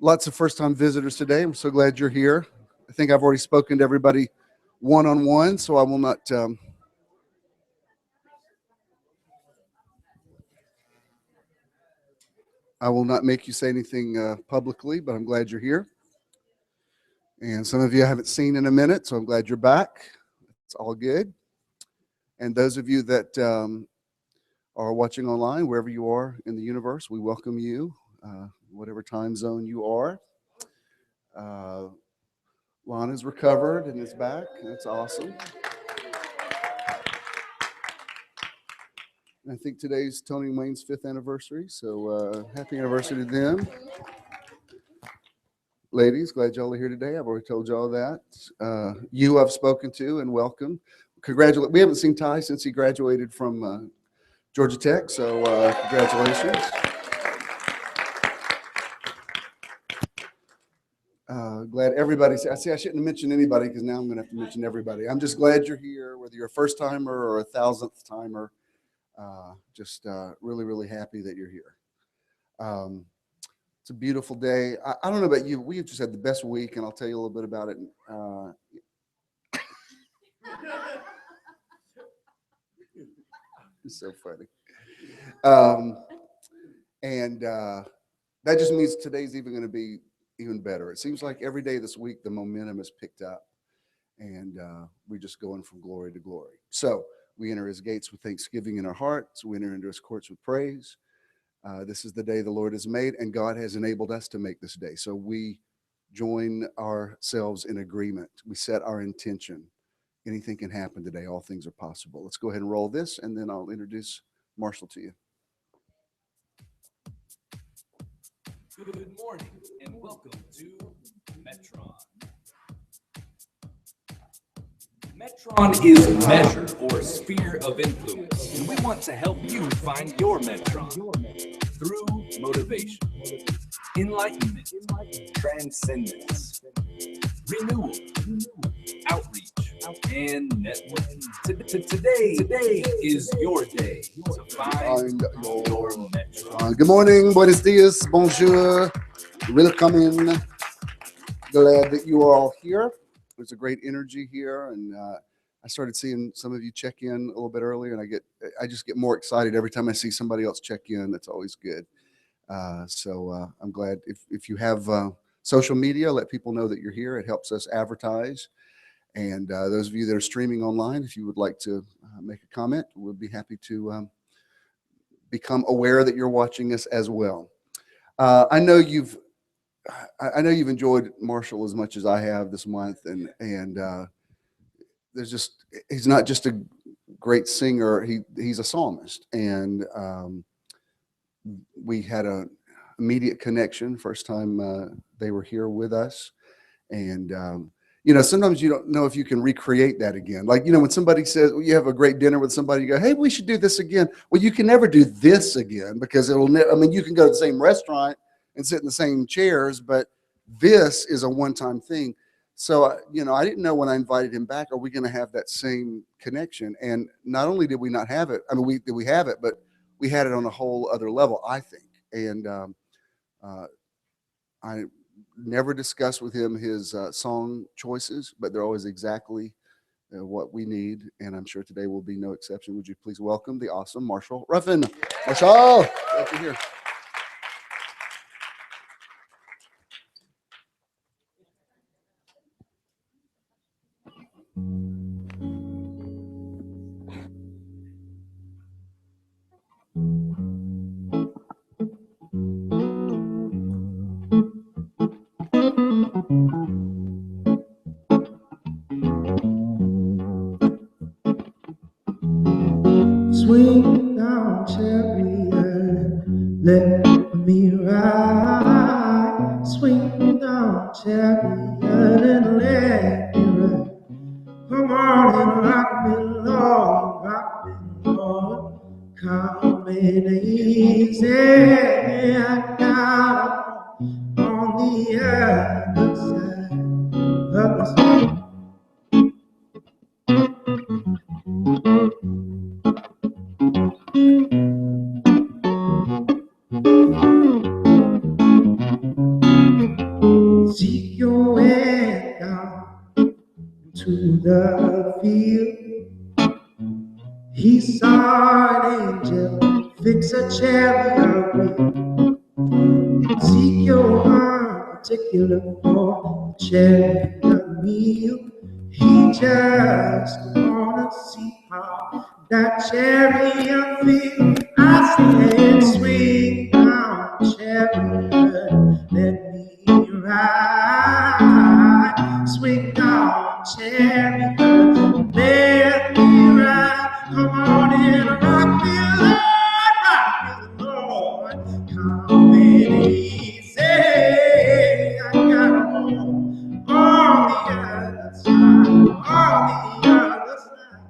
Lots of first-time visitors today. I'm so glad you're here. I think I've already spoken to everybody one-on-one, so I will not make you say anything publicly, but I'm glad you're here. And some of you I haven't seen in a minute, so I'm glad you're back. It's all good. And those of you that are watching online, wherever you are in the universe, we welcome you, whatever time zone you are. Lon is recovered and is back. That's awesome. I think today's Tony and Wayne's 5th anniversary, so happy anniversary to them. Ladies, glad y'all are here today. I've already told y'all that. You I've spoken to and welcome. Congratulations. We haven't seen Ty since he graduated from Georgia Tech, so congratulations. Glad everybody, I shouldn't have mentioned anybody because now I'm going to have to mention everybody. I'm just glad you're here, whether you're a first timer or a 1,000th timer. Just really, really happy that you're here. It's a beautiful day. I don't know about you. We've just had the best week, and I'll tell you a little bit about it. It's so funny. That just means today's even going to be even better. It seems like every day this week, the momentum has picked up, and we're just going from glory to glory. So we enter his gates with thanksgiving in our hearts. We enter into his courts with praise. This is the day the Lord has made, and God has enabled us to make this day. So we join ourselves in agreement. We set our intention. Anything can happen today. All things are possible. Let's go ahead and roll this, and then I'll introduce Marshall to you. Good morning, and welcome to Metron. Metron is a measure or sphere of influence, and we want to help you find your Metron through motivation, enlightenment, transcendence, renewal, outreach, and networking. Today is your day to find your Metron. Good morning, buenos dias, bonjour, welcome in. Glad that you are all here. There's a great energy here, and I started seeing some of you check in a little bit earlier, and I just get more excited every time I see somebody else check in. That's always good. So I'm glad if you have social media, let people know that you're here. It helps us advertise. And those of you that are streaming online, if you would like to make a comment, we'll be happy to become aware that you're watching us as well. I know you've enjoyed Marshall as much as I have this month, and he's not just a great singer, he's a psalmist, and we had an immediate connection first time they were here with us. And sometimes you don't know if you can recreate that again. Like, when somebody says, well, you have a great dinner with somebody, you go, hey, we should do this again. Well, you can never do this again because you can go to the same restaurant and sit in the same chairs, but this is a one-time thing. So, I didn't know when I invited him back, are we going to have that same connection? And not only did we not have it, did we have it, but we had it on a whole other level, I think. And I never discuss with him his song choices, but they're always exactly what we need. And I'm sure today will be no exception. Would you please welcome the awesome Marshall Ruffin. Marshall, glad you're here. Swing down, chariot, let me ride. Swing down, chariot, and let me ride. Come on and rock me, Lord, rock me, Lord. Come in easy, I got on the other side of the sea. the field. He saw an angel fix a chariot wheel. Ezekiel one particular for the chariot wheel. He just wanna see how that chariot feel. I said, swing down, chariot, let me ride. Swing down, chariot, let me ride. Come on in, rock me, Lord, rock me, Lord. Come in easy, I got home on the other side, on the other side.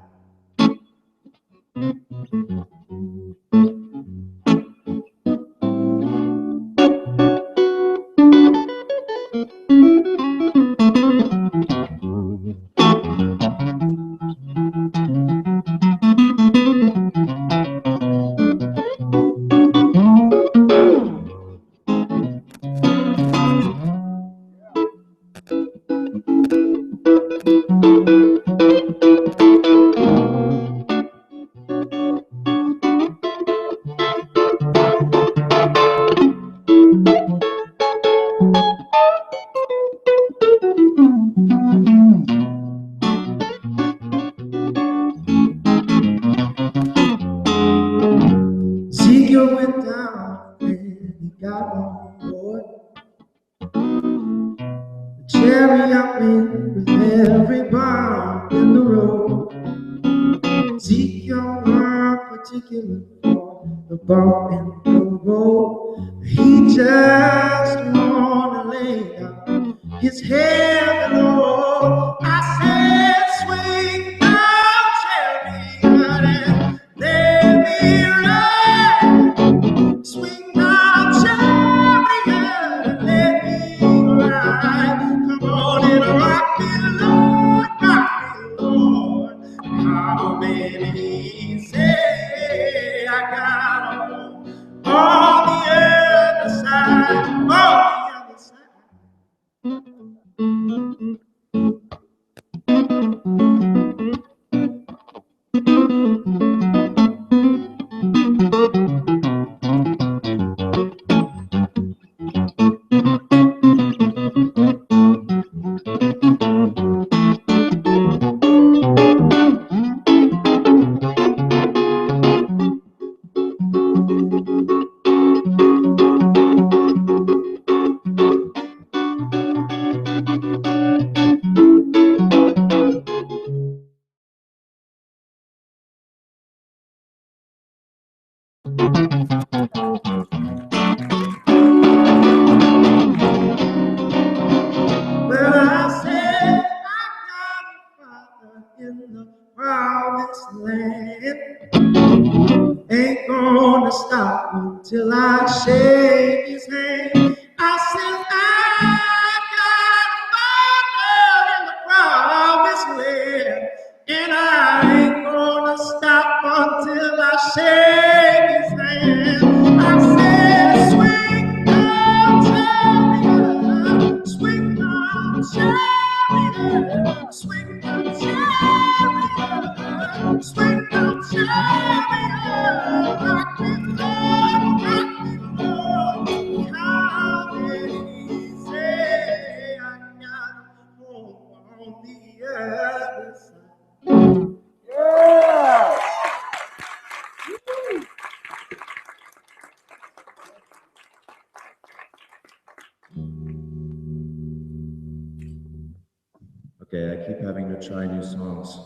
Ezekiel went down and he got on board the chariot went with every bump in the road. Ezekiel one particular for the bump in the road. He just wanna lay down his head below. I said, swing down, chariot, and let me ride. Swing down, chariot, and let me ride. Come on and rock me, Lord, rock me, Lord. How many say I got on the other side, on the other side. Well, I said I got a father in the promised land. Ain't gonna stop until I shake his hand. I said I got a father in the promised land, and I ain't gonna stop until I shake his hand. I said, swing down, chariot, swing down, chariot, swing down, chariot, swing down, chariot, rock me, Lord, how many say I got home on the other side? Yeah. Okay, I keep having to try new songs.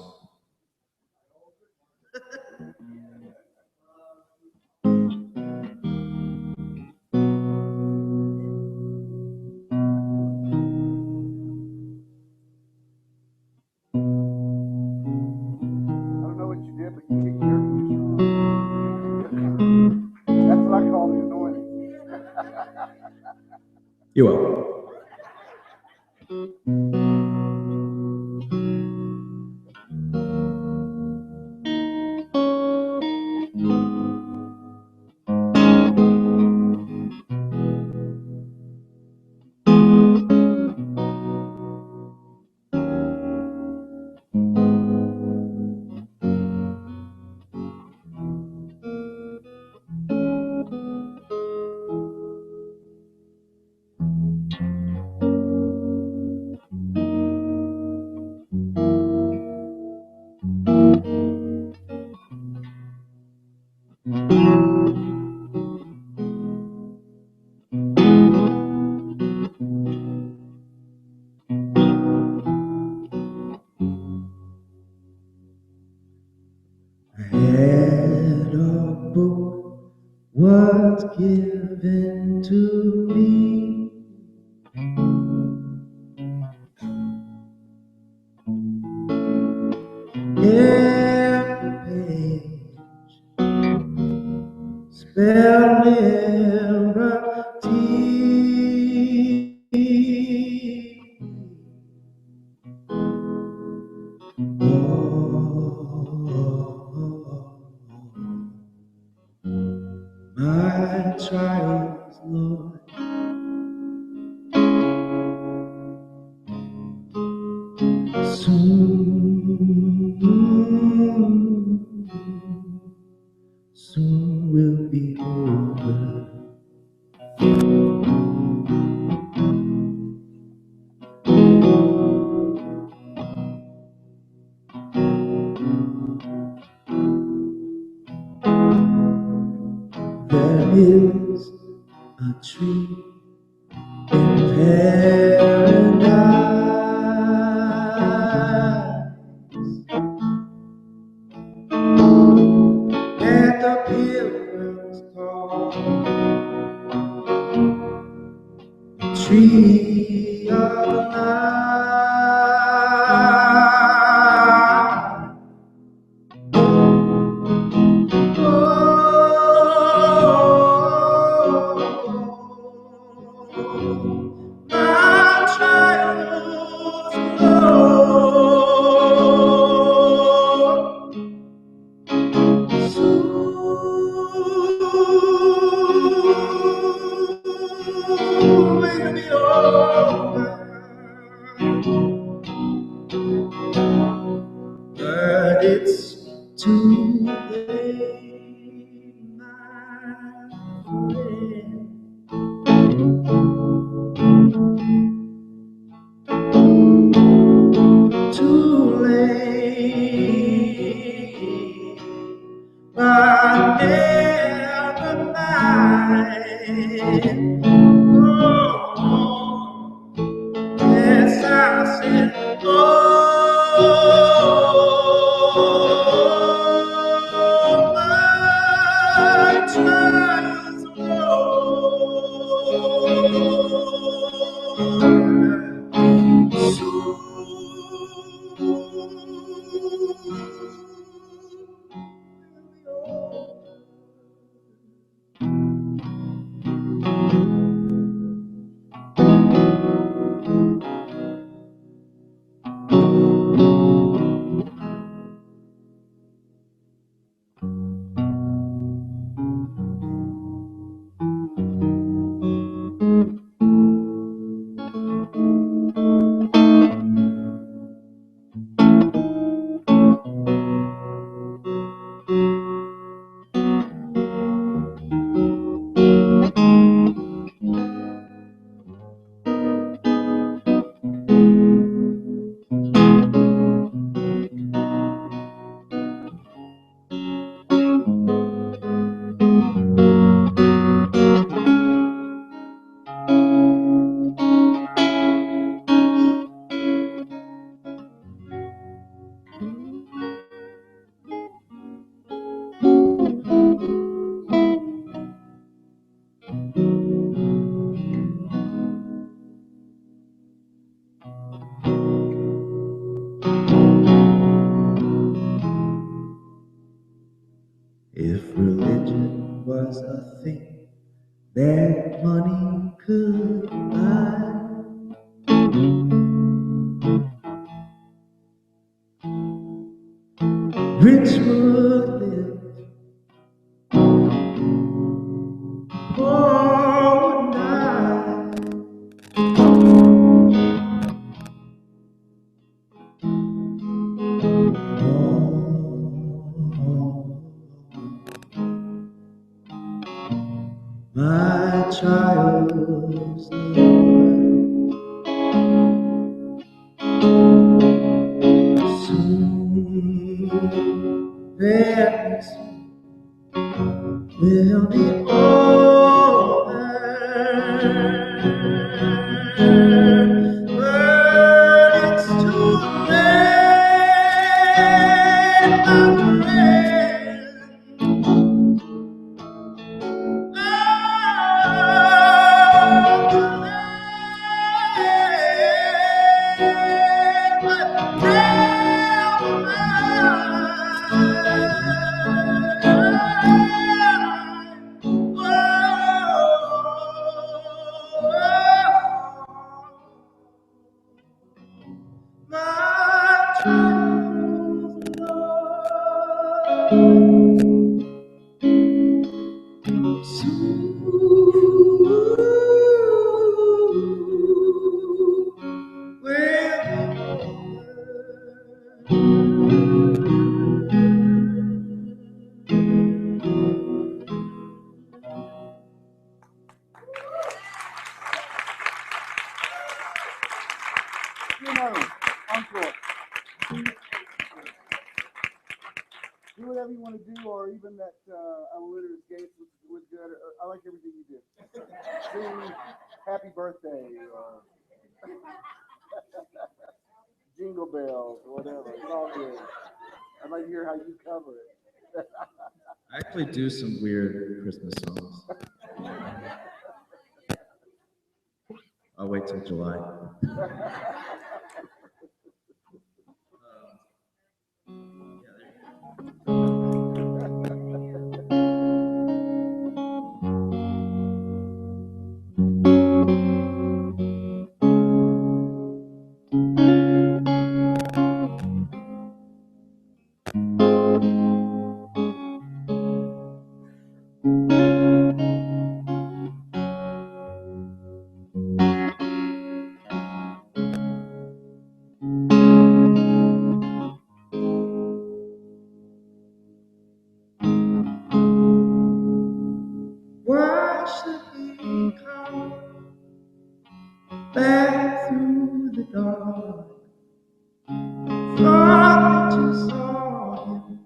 You will. was given to me. Every page spelled liberty. My trials, Lord, soon will be over. There is a tree in paradise that the pilgrims call the tree of life. My trials, Lord, soon will be over, but it's too late, my friend. Too late, but never mind. Oh, yes, I said, oh, my trials, if religion was a thing that money could buy, rich would live, poor would die. My trials, Lord, soon, very soon will be over, but it's too late, my friend. Oh, Encore. Do whatever you want to do, or even that Unlimited Escapes was good. I like everything you do. Sing Happy Birthday or Jingle Bells or whatever. It's all good. I'd like to hear how you cover it. I actually do some weird Christmas songs. I'll wait till July. Why should he come back through the dark? Thought that you saw him,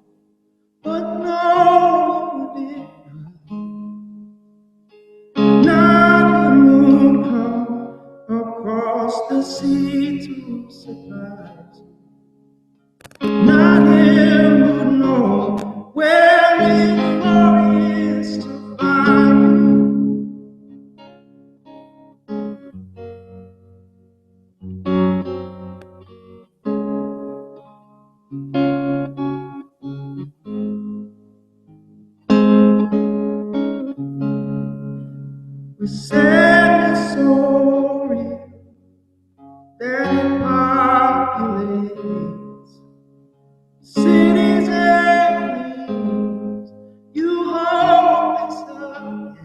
but no, you did not. Not the moon come across the sea to surprise. Not him who knows where it is to find you. With sadness so real that it populates cities and dreams you hold inside.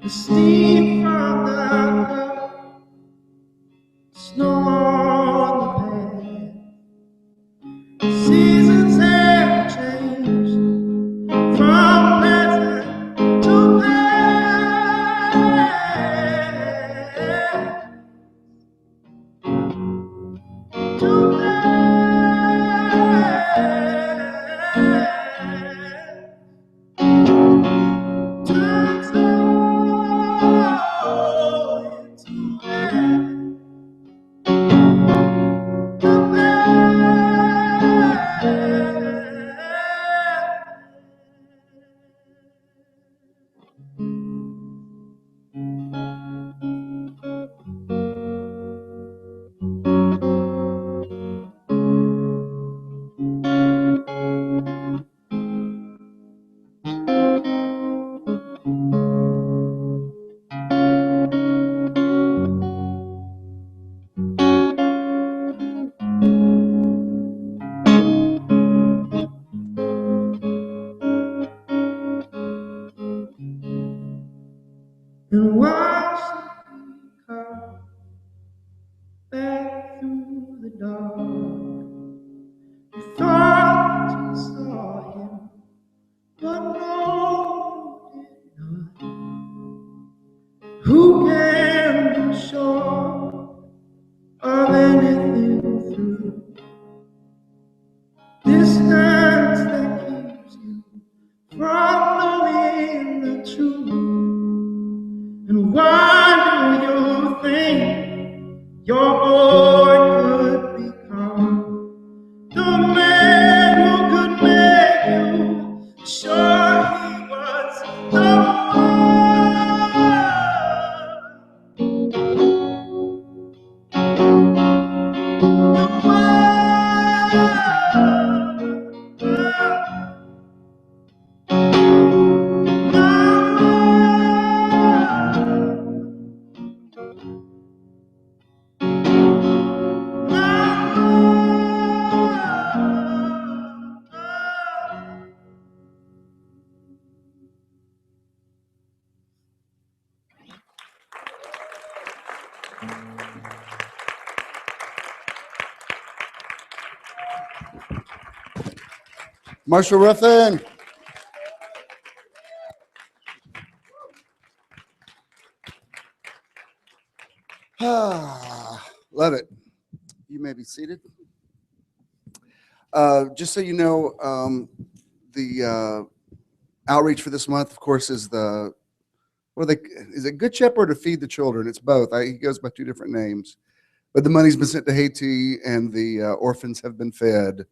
The steam from the cup, snow on the path. Seasons have changed from pleasant to bad. To bad. Turns all into bad. To And why should he come back through the dark? You thought you saw him, but no, you did not. Who can be sure of anything through distance that keeps you from knowing the truth? And why do you think your boy could become the man who could make you sure he was the Marshall Ruffin. Love it. You may be seated. Just so you know, the outreach for this month, of course, is the is it Good Shepherd or Feed the Children? It's both. He goes by two different names, but the money's been sent to Haiti, and the orphans have been fed.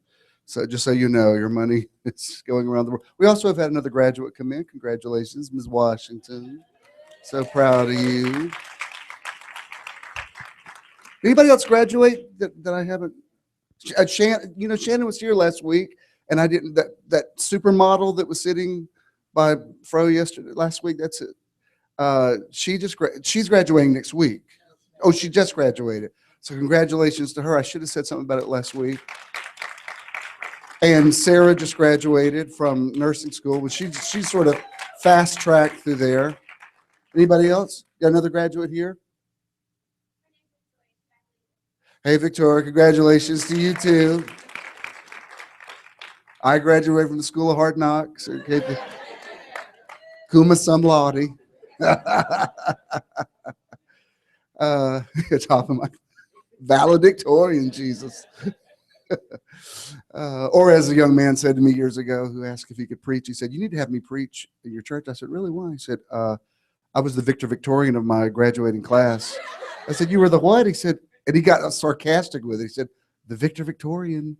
So just so you know, your money is going around the world. We also have had another graduate come in. Congratulations, Ms. Washington. So proud of you. Anybody else graduate that I haven't? Shannon, you know, Shannon was here last week, and I didn't. That supermodel that was sitting by Fro last week. That's it. She's graduating next week. Oh, she just graduated. So congratulations to her. I should have said something about it last week. And Sarah just graduated from nursing school. But she's sort of fast tracked through there. Anybody else? Got another graduate here? Hey, Victoria, congratulations to you too. I graduated from the School of Hard Knocks. Okay. Cum laude. Top of my valedictorian, Jesus. Or as a young man said to me years ago who asked if he could preach, he said, "You need to have me preach in your church." I said, "Really, why?" He said, "I was the victorian of my graduating class." I said, "You were the what?" He said, and he got sarcastic with it. He said, "The victorian."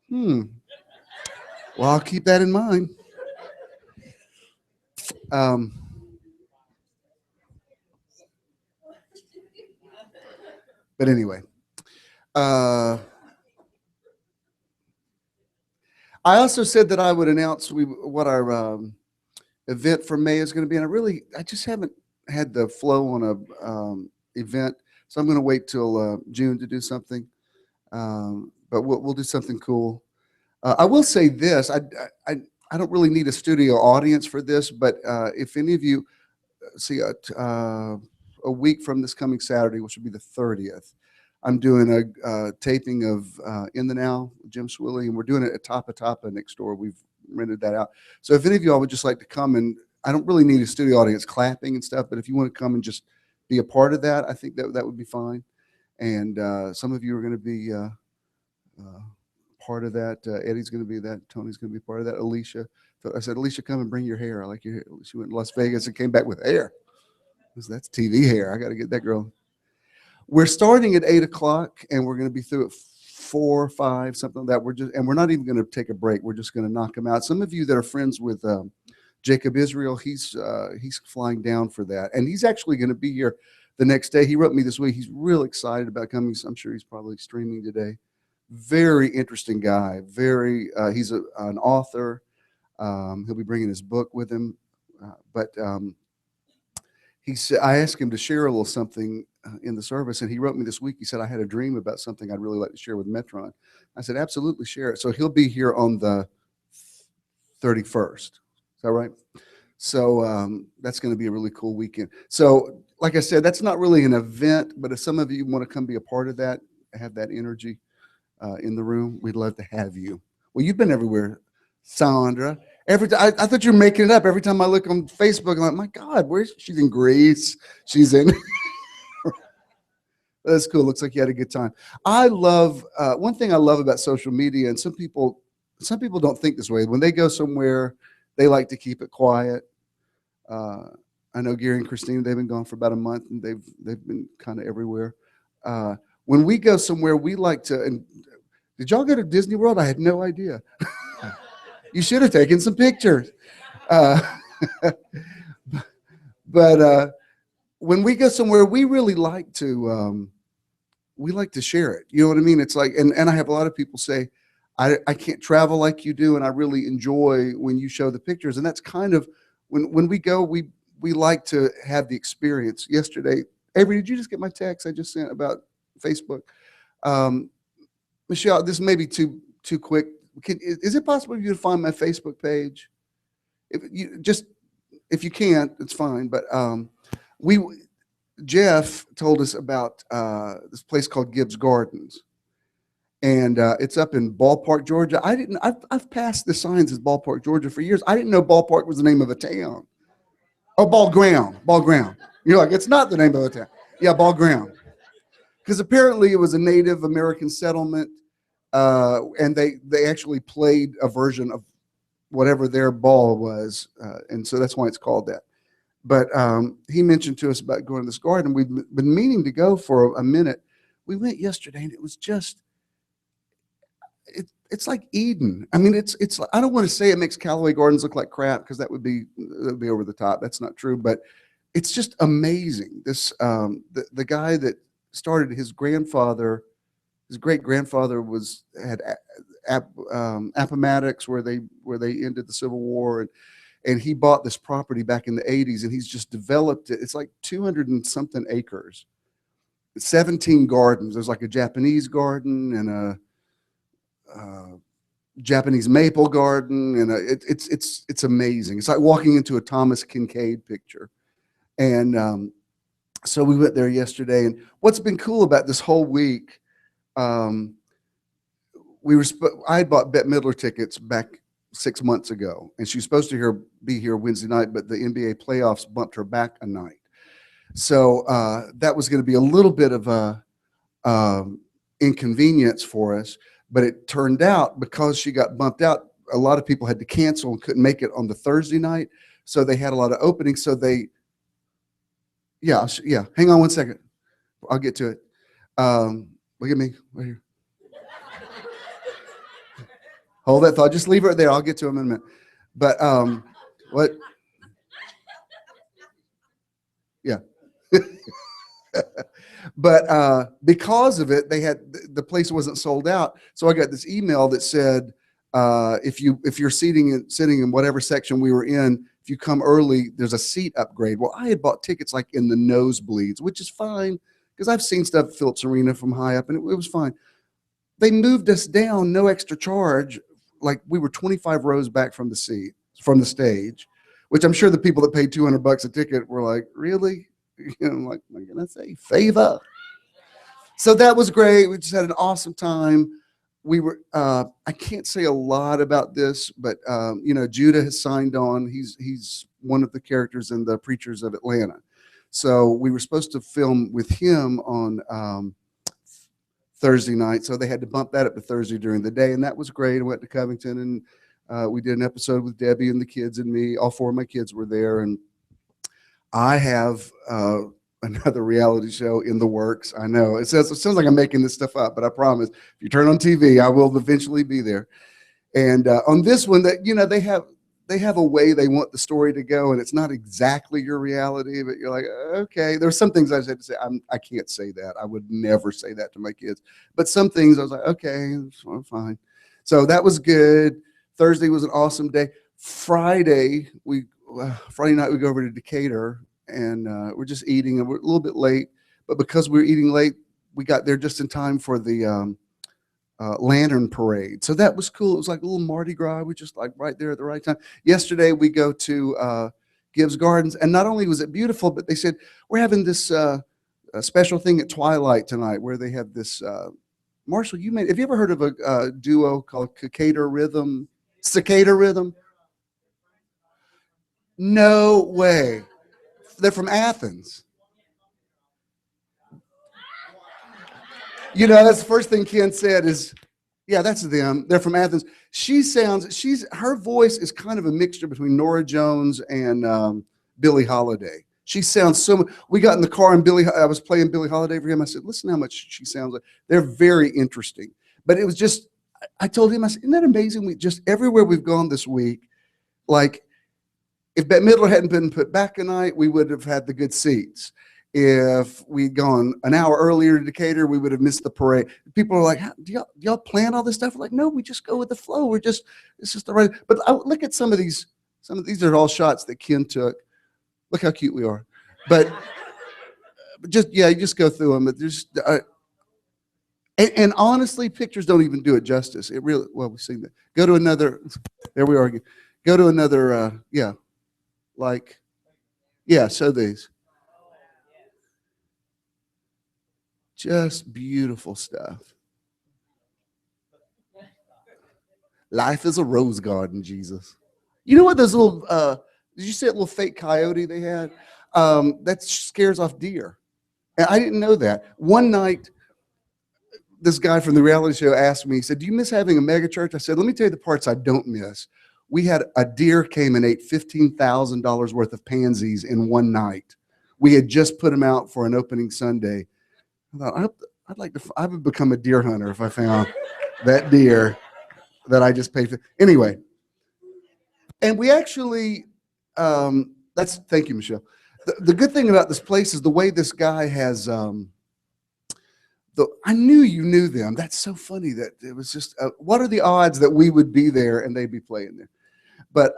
Well, I'll keep that in mind. But anyway, I also said that I would announce what our event for May is going to be, and I just haven't had the flow on a event, so I'm going to wait till June to do something. But we'll do something cool. I will say this: I don't really need a studio audience for this, but if any of you see a week from this coming Saturday, which will be the 30th, I'm doing a taping of In the Now, Jim Swilley, and we're doing it at Tapa next door. We've rented that out. So if any of y'all would just like to come, and I don't really need a studio audience clapping and stuff, but if you want to come and just be a part of that, I think that would be fine. And some of you are going to be part of that. Eddie's going to be that. Tony's going to be part of that. Alicia. So I said, "Alicia, come and bring your hair. I like your hair." She went to Las Vegas and came back with hair. That's TV hair. I got to get that girl. We're starting at 8 o'clock, and we're going to be through at 4 or 5, something like that. We're not even going to take a break. We're just going to knock them out. Some of you that are friends with Jacob Israel, he's flying down for that, and he's actually going to be here the next day. He wrote me this week. He's real excited about coming. I'm sure he's probably streaming today. Very interesting guy. He's an author. He'll be bringing his book with him, but he said, I asked him to share a little something in the service, and he wrote me this week. He said, "I had a dream about something I'd really like to share with Metron." I said, "Absolutely, share it." So he'll be here on the 31st. Is that right? So that's going to be a really cool weekend. So like I said, that's not really an event, but if some of you want to come be a part of that, have that energy in the room, we'd love to have you. Well, you've been everywhere, Sandra. Every time I thought you were making it up. Every time I look on Facebook, I'm like, "My God, she's in Greece? She's in." That's cool. Looks like you had a good time. I love one thing I love about social media, and some people don't think this way. When they go somewhere, they like to keep it quiet. I know Gary and Christina, they've been gone for about a month, and they've been kind of everywhere. When we go somewhere, we like to. And did y'all go to Disney World? I had no idea. You should have taken some pictures. But when we go somewhere, we really like to share it. You know what I mean? It's like, and I have a lot of people say, I can't travel like you do, and I really enjoy when you show the pictures. And that's kind of when we go, we like to have the experience. Yesterday, Avery, did you just get my text I just sent about Facebook? Michelle, this may be too quick. Is it possible for you to find my Facebook page? If you can't, it's fine. But Jeff told us about this place called Gibbs Gardens, and it's up in Ballpark, Georgia. I've passed the signs as Ballpark, Georgia for years. I didn't know Ballpark was the name of a town. Oh, Ball Ground. You're like, it's not the name of a town. Yeah, Ball Ground. because apparently it was a Native American settlement, and they actually played a version of whatever their ball was, and so that's why it's called that. But he mentioned to us about going to this garden. We've been meaning to go for a minute. We went yesterday, and it was just, it's like Eden. I mean, it's I don't want to say it makes Callaway Gardens look like crap, because that would be over the top. That's not true, but it's just amazing. This the guy that started, his grandfather, his great grandfather had Appomattox, where they ended the Civil War, and he bought this property back in the 80s, and he's just developed it. It's like 200 and something acres, 17 gardens. There's like a Japanese garden and a Japanese maple garden, and it's amazing. It's like walking into a Thomas Kincaid picture. And so we went there yesterday, and what's been cool about this whole week, I had bought Bette Midler tickets back 6 months ago, and she was supposed to be here Wednesday night, but the NBA playoffs bumped her back a night. So that was going to be a little bit of a inconvenience for us. But it turned out, because she got bumped out, a lot of people had to cancel and couldn't make it on the Thursday night. So they had a lot of openings. So yeah. Hang on one second. I'll get to it. Look at me right here. Hold that thought. Just leave it right there. I'll get to him in a minute. But what? Yeah. But because of it, the place wasn't sold out. So I got this email that said, if you're sitting in whatever section we were in, if you come early, there's a seat upgrade. Well, I had bought tickets like in the nosebleeds, which is fine, because I've seen stuff at Phillips Arena from high up, and it was fine. They moved us down, no extra charge. Like, we were 25 rows back from the stage, which I'm sure the people that paid $200 a ticket were like, really? I'm like, am I gonna say favor? So that was great. We just had an awesome time. We were, I can't say a lot about this, but Judah has signed on. He's one of the characters in the Preachers of Atlanta. So we were supposed to film with him on Thursday night. So they had to bump that up to Thursday during the day. And that was great. I went to Covington, and we did an episode with Debbie and the kids and me. All 4 of my kids were there. And I have another reality show in the works. I know it sounds like I'm making this stuff up, but I promise, if you turn on TV, I will eventually be there. And on this one, that they have a way they want the story to go, and it's not exactly your reality, but you're like, okay. There's some things I just had to say, I can't say that. I would never say that to my kids. But some things I was like, okay, fine. So that was good. Thursday was an awesome day. Friday night we go over to Decatur, and we're just eating, and we're a little bit late, but because we were eating late, we got there just in time for the lantern parade. So that was cool. It was like a little Mardi Gras. We just like right there at the right time. Yesterday we go to Gibbs Gardens, and not only was it beautiful, but they said, we're having this special thing at twilight tonight where they have this Marshall, have you ever heard of a duo called Cicada Rhythm? No way. They're from Athens. That's the first thing Ken said is, yeah, that's them. They're from Athens. Her voice is kind of a mixture between Norah Jones and Billie Holiday. She sounds so. We got in the car, and I was playing Billie Holiday for him. I said, listen how much she sounds like. They're very interesting. But it was just, I told him, I said, isn't that amazing? We just, everywhere we've gone this week, like, if Bette Midler hadn't been put back a night, we would have had the good seats. If we'd gone an hour earlier to Decatur, we would have missed the parade. People are like, do y'all plan all this stuff? We're like, no, we just go with the flow. It's just the right. But look at some of these are all shots that Ken took. Look how cute we are. But you just go through them. But there's, and honestly, pictures don't even do it justice. It really, well, we've seen that. Go to another, there we are again. Go to another, show these. Just beautiful stuff. Life is a rose garden, Jesus. You know what those little, did you see that little fake coyote they had? That scares off deer. And I didn't know that. One night, this guy from the reality show asked me, he said, do you miss having a mega church? I said, let me tell you the parts I don't miss. We had a deer came and ate $15,000 worth of pansies in one night. We had just put them out for an opening Sunday. I thought, I would become a deer hunter if I found that deer that I just paid for. Anyway, and we actually, thank you, Michelle. The good thing about this place is the way this guy has, I knew you knew them. That's so funny that it was just, what are the odds that we would be there and they'd be playing there? But,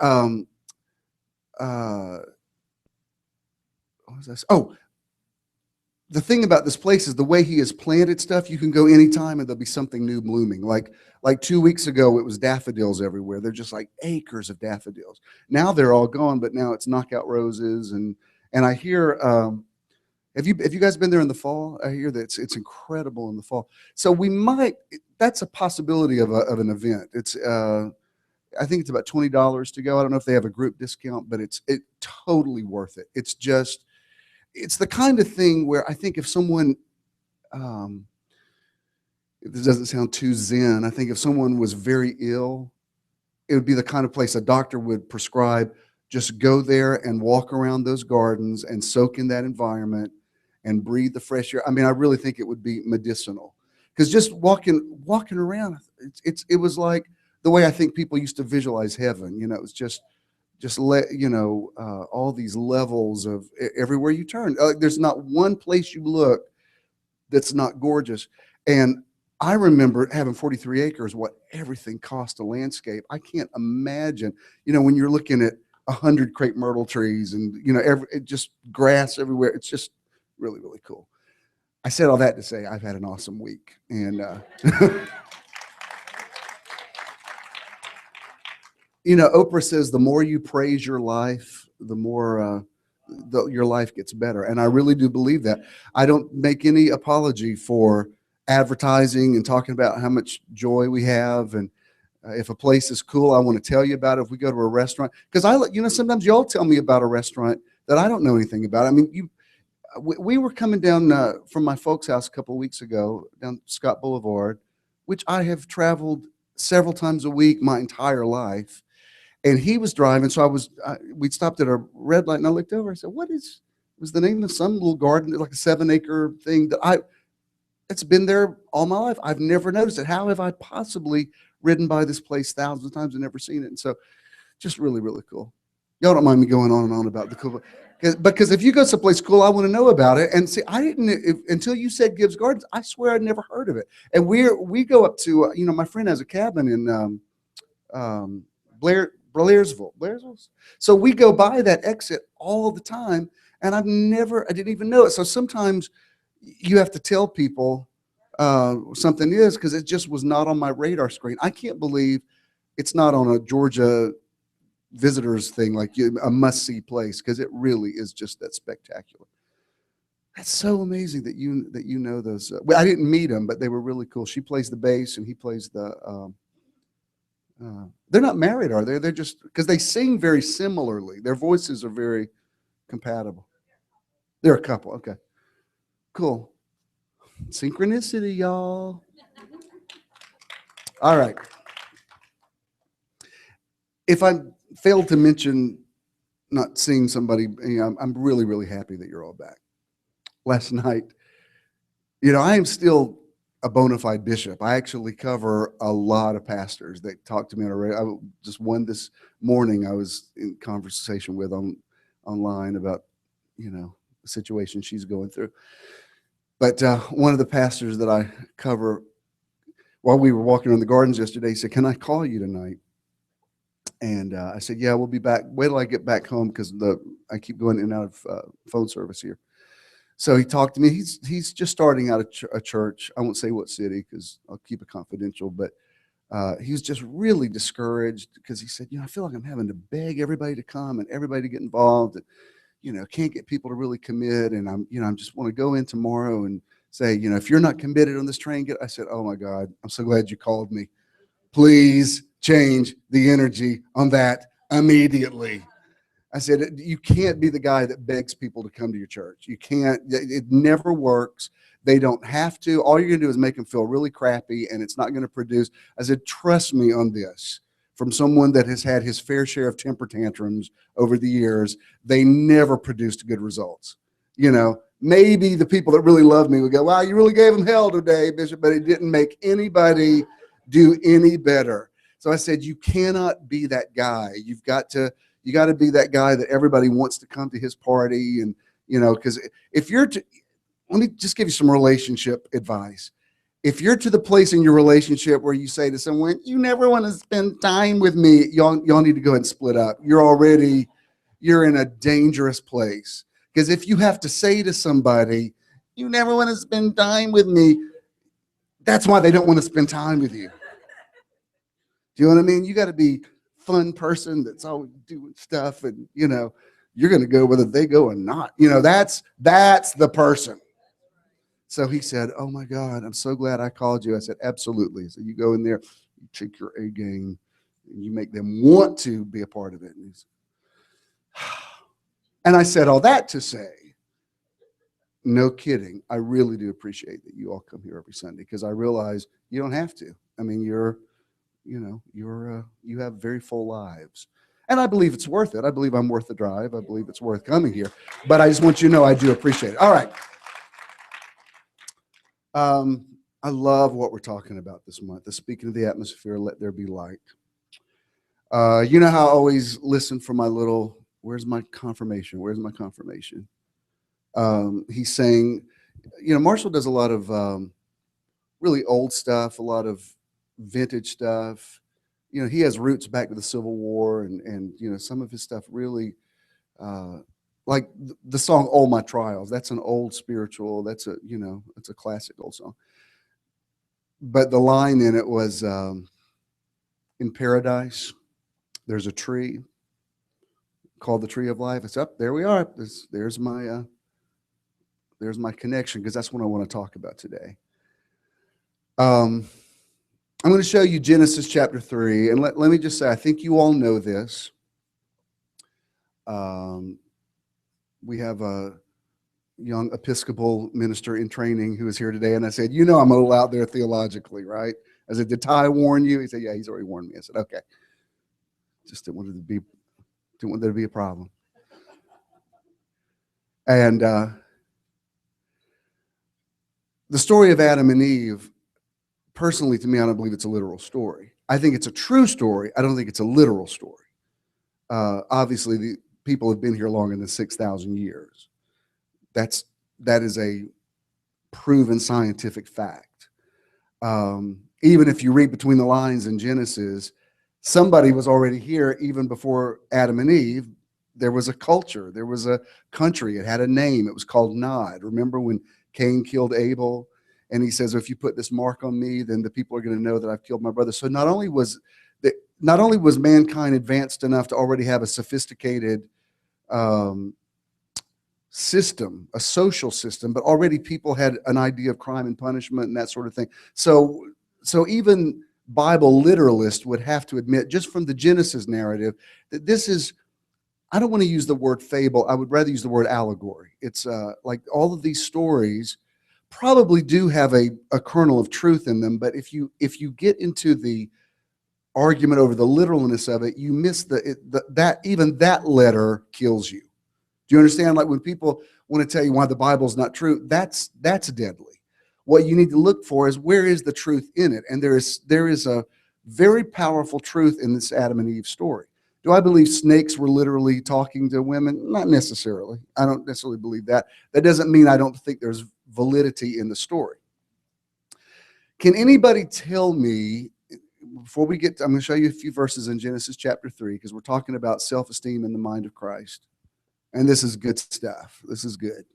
what was this? Oh, the thing about this place is the way he has planted stuff. You can go anytime and there'll be something new blooming. Like 2 weeks ago, it was daffodils everywhere. They're just like acres of daffodils. Now they're all gone, but now it's knockout roses. And I hear, have you guys been there in the fall? I hear that it's incredible in the fall. So we might, that's a possibility of an event. It's, I think it's about $20 to go. I don't know if they have a group discount, but it's totally worth it. It's just, it's the kind of thing where I think if someone, this doesn't sound too zen, I think if someone was very ill, it would be the kind of place a doctor would prescribe, just go there and walk around those gardens and soak in that environment and breathe the fresh air. I mean, I really think it would be medicinal, because just walking around, it was like the way I think people used to visualize heaven. You know, it was just all these levels of everywhere you turn. There's not one place you look that's not gorgeous. And I remember having 43 acres, what everything cost to landscape. I can't imagine, when you're looking at 100 crepe myrtle trees and, just grass everywhere. It's just really, really cool. I said all that to say I've had an awesome week. And, Oprah says the more you praise your life, the more your life gets better. And I really do believe that. I don't make any apology for advertising and talking about how much joy we have. And if a place is cool, I want to tell you about it. If we go to a restaurant, because sometimes y'all tell me about a restaurant that I don't know anything about. I mean, we were coming down from my folks' house a couple of weeks ago down Scott Boulevard, which I have traveled several times a week my entire life. And he was driving, so we stopped at a red light, and I looked over. I said, was the name of some little garden, like a 7-acre thing that it's been there all my life. I've never noticed it. How have I possibly ridden by this place thousands of times and never seen it? And so just really, really cool. Y'all don't mind me going on and on about the cool, because if you go someplace cool, I want to know about it. And see, until you said Gibbs Gardens, I swear I'd never heard of it. And we go up to, my friend has a cabin in Blairsville. So we go by that exit all the time, and I didn't even know it. So sometimes you have to tell people something is, because it just was not on my radar screen. I can't believe it's not on a Georgia visitors thing, like a must-see place, because it really is just that spectacular. That's so amazing that you know those. I didn't meet them, but they were really cool. She plays the bass, and he plays the. They're not married, are they? They're just, because they sing very similarly. Their voices are very compatible. They're a couple. Okay, cool. Synchronicity, y'all. All right. If I failed to mention not seeing somebody, I'm really, really happy that you're all back. Last night, I am still a bona fide bishop. I actually cover a lot of pastors that talk to me on a regular. Just one this morning I was in conversation with online about, the situation she's going through. But one of the pastors that I cover, while we were walking around the gardens yesterday, he said, "Can I call you tonight?" And I said, "Yeah, we'll be back. Wait till I get back home, because I keep going in and out of phone service here." So he talked to me. He's just starting out a church. I won't say what city, because I'll keep it confidential. But he was just really discouraged, because he said, I feel like I'm having to beg everybody to come and everybody to get involved. And, can't get people to really commit. And I'm just want to go in tomorrow and say, if you're not committed on this train, I said, "Oh my God, I'm so glad you called me. Please change the energy on that immediately." I said, you can't be the guy that begs people to come to your church. You can't, it never works. They don't have to. All you're going to do is make them feel really crappy, and it's not going to produce. I said, trust me on this. From someone that has had his fair share of temper tantrums over the years, they never produced good results. You know, maybe the people that really love me would go, wow, you really gave them hell today, Bishop, but it didn't make anybody do any better. So I said, you cannot be that guy. You got to be that guy that everybody wants to come to his party. And, you know, because if you're to, let me just give you some relationship advice. If you're to the place in your relationship where you say to someone, you never want to spend time with me, y'all need to go ahead and split up. You're in a dangerous place. Because if you have to say to somebody, you never want to spend time with me, that's why they don't want to spend time with you. Do you know what I mean? You got to be fun person that's always doing stuff, and you know you're going to go whether they go or not. You know, that's the person. So he said, oh my God, I'm so glad I called you. I said, absolutely. So you go in there, you check your A game, and you make them want to be a part of it. And I said all that to say, no kidding, I really do appreciate that you all come here every Sunday, because I realize you don't have to. I mean, you have very full lives. And I believe it's worth it. I believe I'm worth the drive. I believe it's worth coming here. But I just want you to know I do appreciate it. All right. I love what we're talking about this month. The speaking of the atmosphere, let there be light. You know how I always listen for my little, where's my confirmation? Where's my confirmation? He's saying, you know, Marshall does a lot of really old stuff, a lot of vintage stuff. You know, he has roots back to the Civil War, and you know, some of his stuff really, like the song "All My Trials." That's an old spiritual. That's a, you know, it's a classic old song. But the line in it was, in paradise, there's a tree called the tree of life. It's up there. We are. There's my connection, because that's what I want to talk about today. I'm going to show you Genesis chapter 3, and let me just say, I think you all know this. We have a young Episcopal minister in training who is here today, and I said, you know, I'm a little out there theologically, right? I said, did Ty warn you? He said, yeah, he's already warned me. I said, okay. Just didn't want there to be a problem. And the story of Adam and Eve, personally, to me, I don't believe it's a literal story. I think it's a true story. I don't think it's a literal story. Obviously, the people have been here longer than 6,000 years. That is a proven scientific fact. Even if you read between the lines in Genesis, somebody was already here even before Adam and Eve. There was a culture. There was a country. It had a name. It was called Nod. Remember when Cain killed Abel? And he says, if you put this mark on me, then the people are going to know that I've killed my brother. So not only was mankind advanced enough to already have a sophisticated system, a social system, but already people had an idea of crime and punishment and that sort of thing. So even Bible literalists would have to admit, just from the Genesis narrative, that this is, I don't want to use the word fable. I would rather use the word allegory. It's like all of these stories probably do have a kernel of truth in them, but if you get into the argument over the literalness of it, you miss that even that letter kills you. Do you understand? Like when people want to tell you why the Bible's not true, that's deadly. What you need to look for is, where is the truth in it? And there is a very powerful truth in this Adam and Eve story. Do I believe snakes were literally talking to women? Not necessarily. I don't necessarily believe that. That doesn't mean I don't think there's validity in the story. Can anybody tell me, before we get, I'm going to show you a few verses in Genesis chapter 3, because we're talking about self-esteem in the mind of Christ. And this is good stuff. This is good.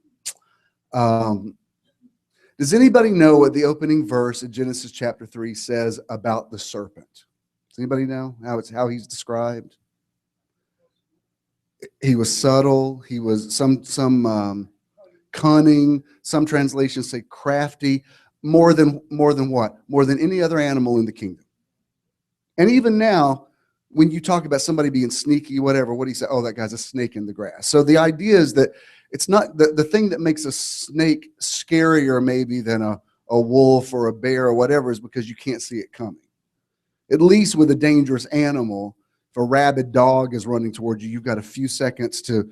Does anybody know what the opening verse in Genesis chapter 3 says about the serpent? Does anybody know how he's described? He was subtle. He was some cunning. Some translations say crafty. More than what? More than any other animal in the kingdom. And even now, when you talk about somebody being sneaky, whatever, what do you say? Oh, that guy's a snake in the grass. So the idea is that it's not the thing that makes a snake scarier maybe than a wolf or a bear or whatever is because you can't see it coming. At least with a dangerous animal, if a rabid dog is running towards you, you've got a few seconds to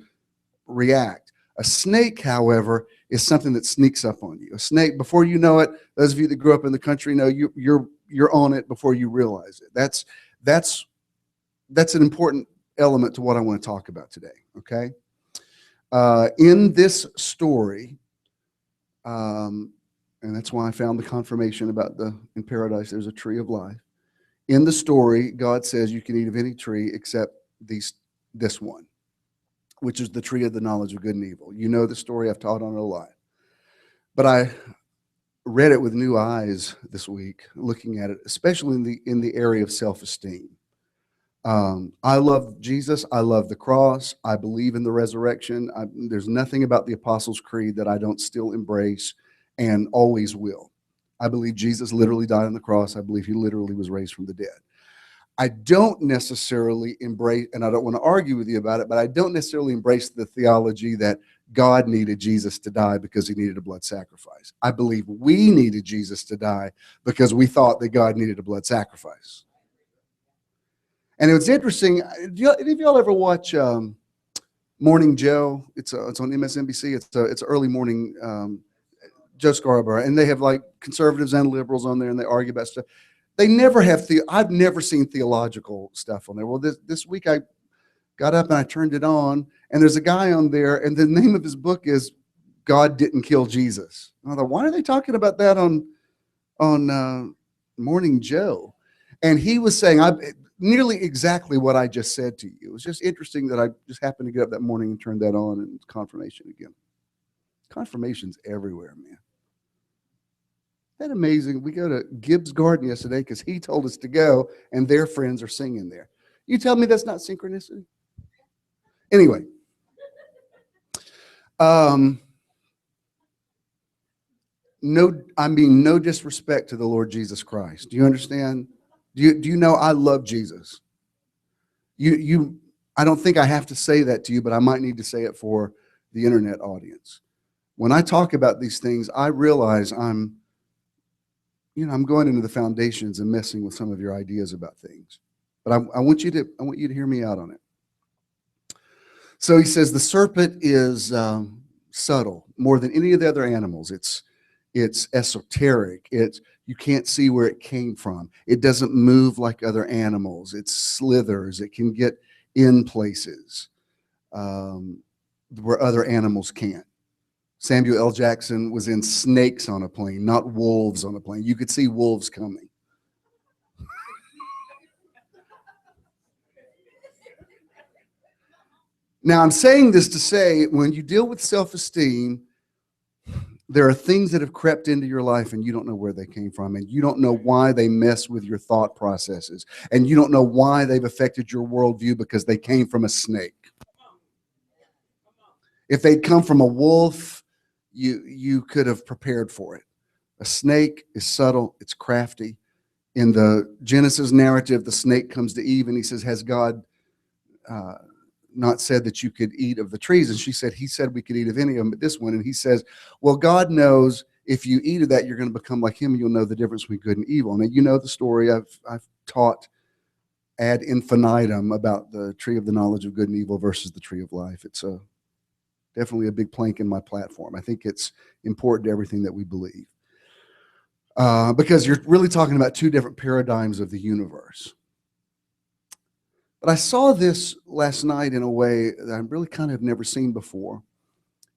react. A snake, however, is something that sneaks up on you. A snake, before you know it, those of you that grew up in the country know you're on it before you realize it. That's an important element to what I want to talk about today, okay? In this story, and that's why I found the confirmation about in paradise there's a tree of life. In the story, God says you can eat of any tree except this one, which is the tree of the knowledge of good and evil. You know the story, I've taught on it a lot. But I read it with new eyes this week, looking at it, especially in the area of self-esteem. I love Jesus. I love the cross. I believe in the resurrection. There's nothing about the Apostles' Creed that I don't still embrace and always will. I believe Jesus literally died on the cross. I believe he literally was raised from the dead. I don't necessarily embrace, and I don't want to argue with you about it, but I don't necessarily embrace the theology that God needed Jesus to die because he needed a blood sacrifice. I believe we needed Jesus to die because we thought that God needed a blood sacrifice. And it was interesting. Any of y'all ever watch Morning Joe? It's on MSNBC. It's early morning Joe Scarborough, and they have like conservatives and liberals on there, and they argue about stuff. They never have I've never seen theological stuff on there. Well, this week I got up and I turned it on, and there's a guy on there, and the name of his book is "God Didn't Kill Jesus." And I thought, why are they talking about that on Morning Joe? And he was saying nearly exactly what I just said to you. It was just interesting that I just happened to get up that morning and turn that on, and confirmation again. Confirmation's everywhere, man. Isn't that amazing? We go to Gibbs Garden yesterday because he told us to go, and their friends are singing there. You tell me that's not synchronicity? Anyway. No disrespect to the Lord Jesus Christ. Do you understand? Do you know I love Jesus? I don't think I have to say that to you, but I might need to say it for the internet audience. When I talk about these things, I realize I'm going into the foundations and messing with some of your ideas about things. But I want you to hear me out on it. So he says the serpent is subtle more than any of the other animals. It's esoteric. You can't see where it came from. It doesn't move like other animals. It slithers. It can get in places where other animals can't. Samuel L. Jackson was in snakes on a plane, not wolves on a plane. You could see wolves coming. Now, I'm saying this to say, when you deal with self-esteem, there are things that have crept into your life and you don't know where they came from, and you don't know why they mess with your thought processes, and you don't know why they've affected your worldview because they came from a snake. If they'd come from a wolf, you could have prepared for it. A snake is subtle, it's crafty. In the Genesis narrative, the snake comes to Eve and he says, has God not said that you could eat of the trees? And she said, he said we could eat of any of them but this one. And he says, well, God knows if you eat of that, you're going to become like him. You'll know the difference between good and evil. Now, you know the story. I've taught ad infinitum about the tree of the knowledge of good and evil versus the tree of life. It's definitely a big plank in my platform. I think it's important to everything that we believe. Because you're really talking about two different paradigms of the universe. But I saw this last night in a way that I really kind of have never seen before.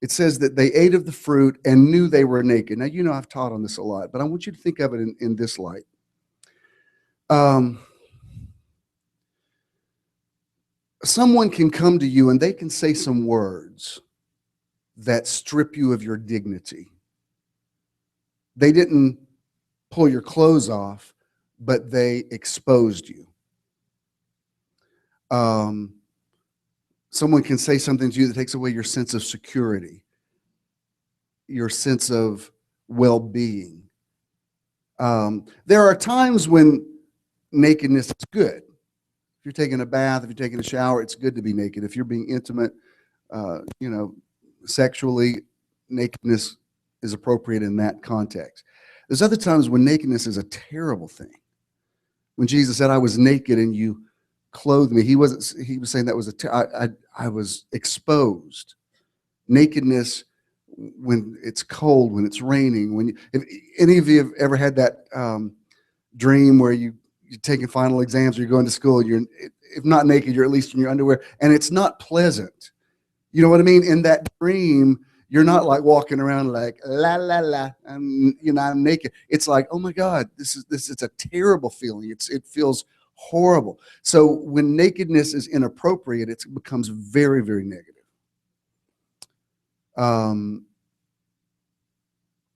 It says that they ate of the fruit and knew they were naked. Now, you know I've taught on this a lot, but I want you to think of it in this light. Someone can come to you and they can say some words that strip you of your dignity. They didn't pull your clothes off, but they exposed you. Someone can say something to you that takes away your sense of security, your sense of well-being. There are times when nakedness is good. If you're taking a bath, if you're taking a shower, it's good to be naked. If you're being intimate, sexually, nakedness is appropriate in that context. There's other times when nakedness is a terrible thing. When Jesus said, "I was naked and you clothed me," he was saying that was I was exposed. Nakedness when it's cold, when it's raining, if any of you have ever had that dream where you're taking final exams or you're going to school, you're, if not naked, you're at least in your underwear, and it's not pleasant. You know what I mean? In that dream, you're not like walking around like la la la, and I'm naked. It's like, oh my God, this is a terrible feeling. It feels horrible. So when nakedness is inappropriate, it becomes very, very negative.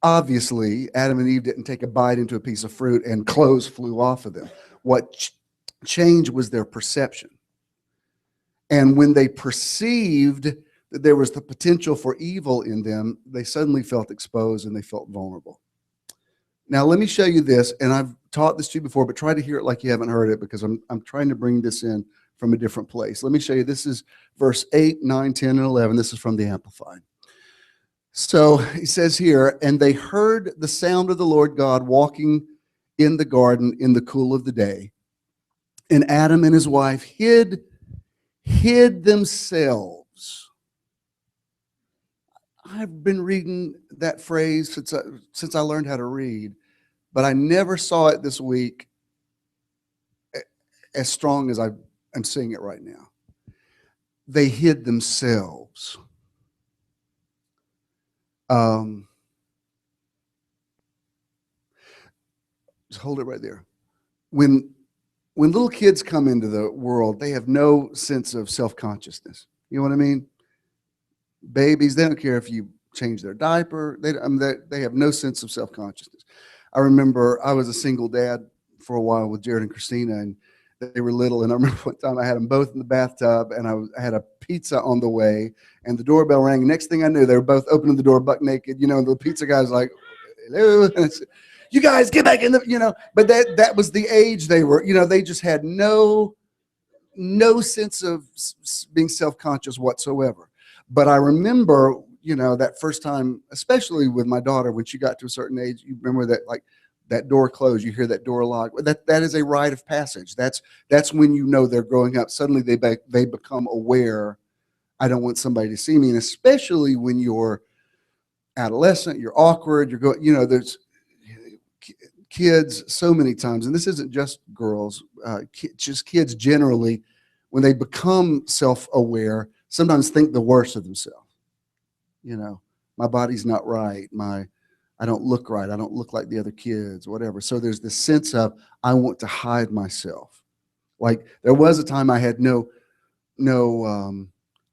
Obviously, Adam and Eve didn't take a bite into a piece of fruit and clothes flew off of them. What changed was their perception. And when they perceived that there was the potential for evil in them, they suddenly felt exposed and they felt vulnerable. Now, let me show you this, and I've taught this to you before, but try to hear it like you haven't heard it, because I'm trying to bring this in from a different place. Let me show you. This is verse 8, 9, 10, and 11. This is from the Amplified. So he says here, "And they heard the sound of the Lord God walking in the garden in the cool of the day. And Adam and his wife hid themselves." I've been reading that phrase since I learned how to read, but I never saw it this week as strong as I'm seeing it right now. They hid themselves. Just hold it right there. When little kids come into the world, they have no sense of self-consciousness. You know what I mean? Babies, they don't care if you change their diaper. They have no sense of self-consciousness. I remember I was a single dad for a while with Jared and Christina, and they were little. And I remember one time I had them both in the bathtub, and I had a pizza on the way, and the doorbell rang. And next thing I knew, they were both opening the door buck naked. And the pizza guy's like, "Hello." And I said, "You guys get back in the," but that was the age they were, they just had no sense of being self-conscious whatsoever. But I remember, that first time, especially with my daughter, when she got to a certain age, you remember that, like, that door closed, you hear that door lock. That is a rite of passage. That's when they're growing up. Suddenly they become aware, I don't want somebody to see me. And especially when you're adolescent, you're awkward, you're going, there's kids so many times, and this isn't just girls, just kids generally, when they become self-aware, sometimes think the worst of themselves. My body's not right. I don't look right. I don't look like the other kids, whatever. So there's this sense of, I want to hide myself. Like, there was a time I had no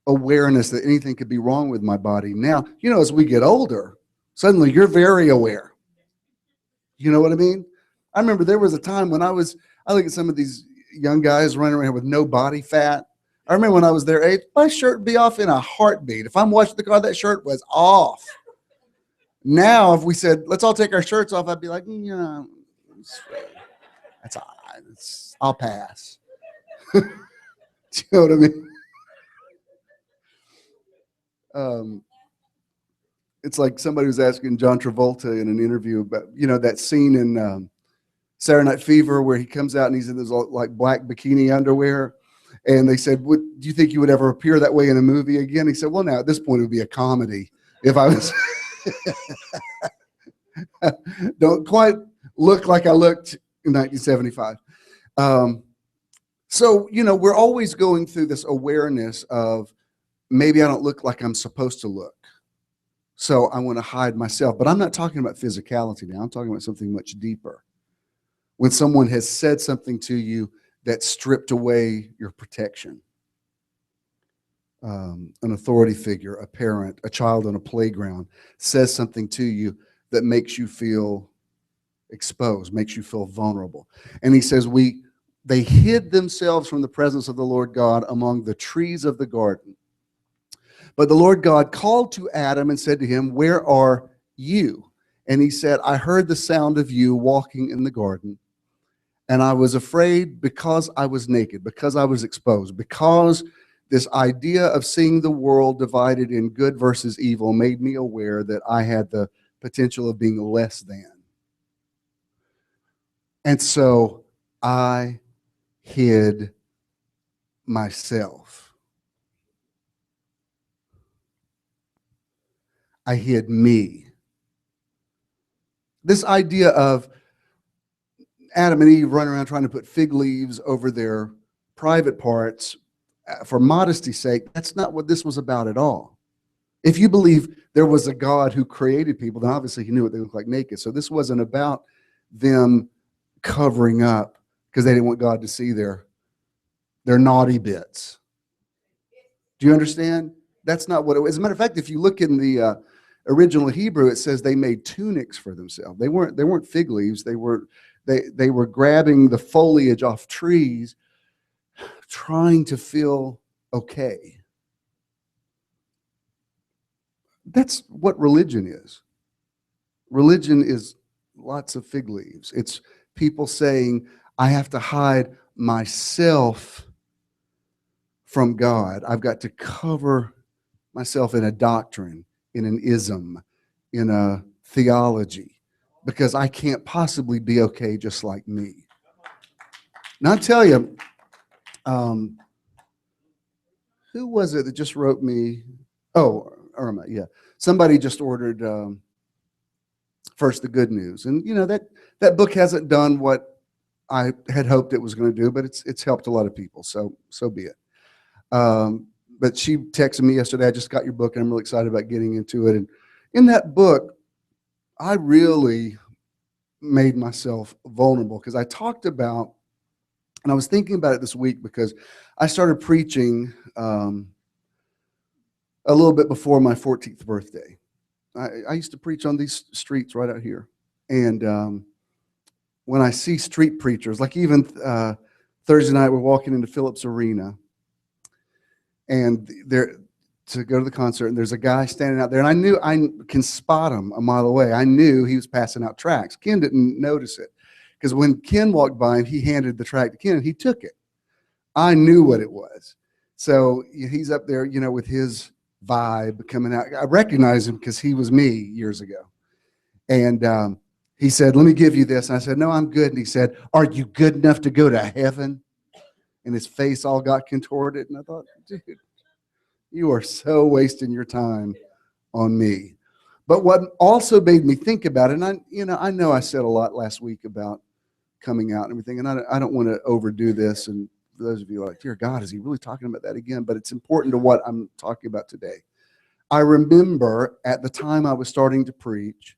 awareness that anything could be wrong with my body. Now, as we get older, suddenly you're very aware. You know what I mean? I remember there was a time when I look at some of these young guys running around with no body fat. I remember when I was their age, my shirt would be off in a heartbeat. If I'm watching the car, that shirt was off. Now, if we said, let's all take our shirts off, I'd be like, that's all right. I'll pass. Do you know what I mean? It's like somebody was asking John Travolta in an interview about, that scene in Saturday Night Fever where he comes out and he's in this like black bikini underwear. And they said, do you think you would ever appear that way in a movie again? He said, well, now at this point, it would be a comedy. If I was, don't quite look like I looked in 1975. So, we're always going through this awareness of, maybe I don't look like I'm supposed to look, so I want to hide myself. But I'm not talking about physicality now. I'm talking about something much deeper. When someone has said something to you that stripped away your protection. An authority figure, a parent, a child on a playground says something to you that makes you feel exposed, makes you feel vulnerable. And he says, they hid themselves from the presence of the Lord God among the trees of the garden. But the Lord God called to Adam and said to him, where are you? And he said, I heard the sound of you walking in the garden, And I was afraid because I was naked, because I was exposed, because this idea of seeing the world divided in good versus evil made me aware that I had the potential of being less than. And so I hid myself. I hid me. This idea of Adam and Eve running around trying to put fig leaves over their private parts for modesty's sake, that's not what this was about at all. If you believe there was a God who created people, then obviously he knew what they looked like naked. So this wasn't about them covering up because they didn't want God to see their naughty bits. Do you understand? That's not what it was. As a matter of fact, if you look in the original Hebrew, it says they made tunics for themselves. They weren't fig leaves. They were grabbing the foliage off trees, trying to feel okay. That's what religion is. Religion is lots of fig leaves. It's people saying, I have to hide myself from God. I've got to cover myself in a doctrine, in an ism, in a theology, because I can't possibly be okay just like me. Now, I'll tell you, who was it that just wrote me? Oh, Irma, yeah. Somebody just ordered First the Good News. And, you know, that book hasn't done what I had hoped it was going to do, but it's helped a lot of people, so be it. But she texted me yesterday, I just got your book, and I'm really excited about getting into it. And in that book, I really made myself vulnerable because I talked about, and I was thinking about it this week because I started preaching a little bit before my 14th birthday. I used to preach on these streets right out here. And when I see street preachers, like even Thursday night, we're walking into Phillips Arena, and there to go to the concert, and there's a guy standing out there, and I knew I can spot him a mile away. I knew he was passing out tracts. Ken didn't notice it because when Ken walked by him, he handed the tract to Ken, and he took it. I knew what it was. So he's up there, you know, with his vibe coming out. I recognized him because he was me years ago. And he said, let me give you this. And I said, no, I'm good. And he said, are you good enough to go to heaven? And his face all got contorted. And I thought, dude, you are so wasting your time on me. But what also made me think about it, and I know I said a lot last week about coming out and everything, and I don't want to overdo this. And for those of you who are like, dear God, is he really talking about that again? But it's important to what I'm talking about today. I remember at the time I was starting to preach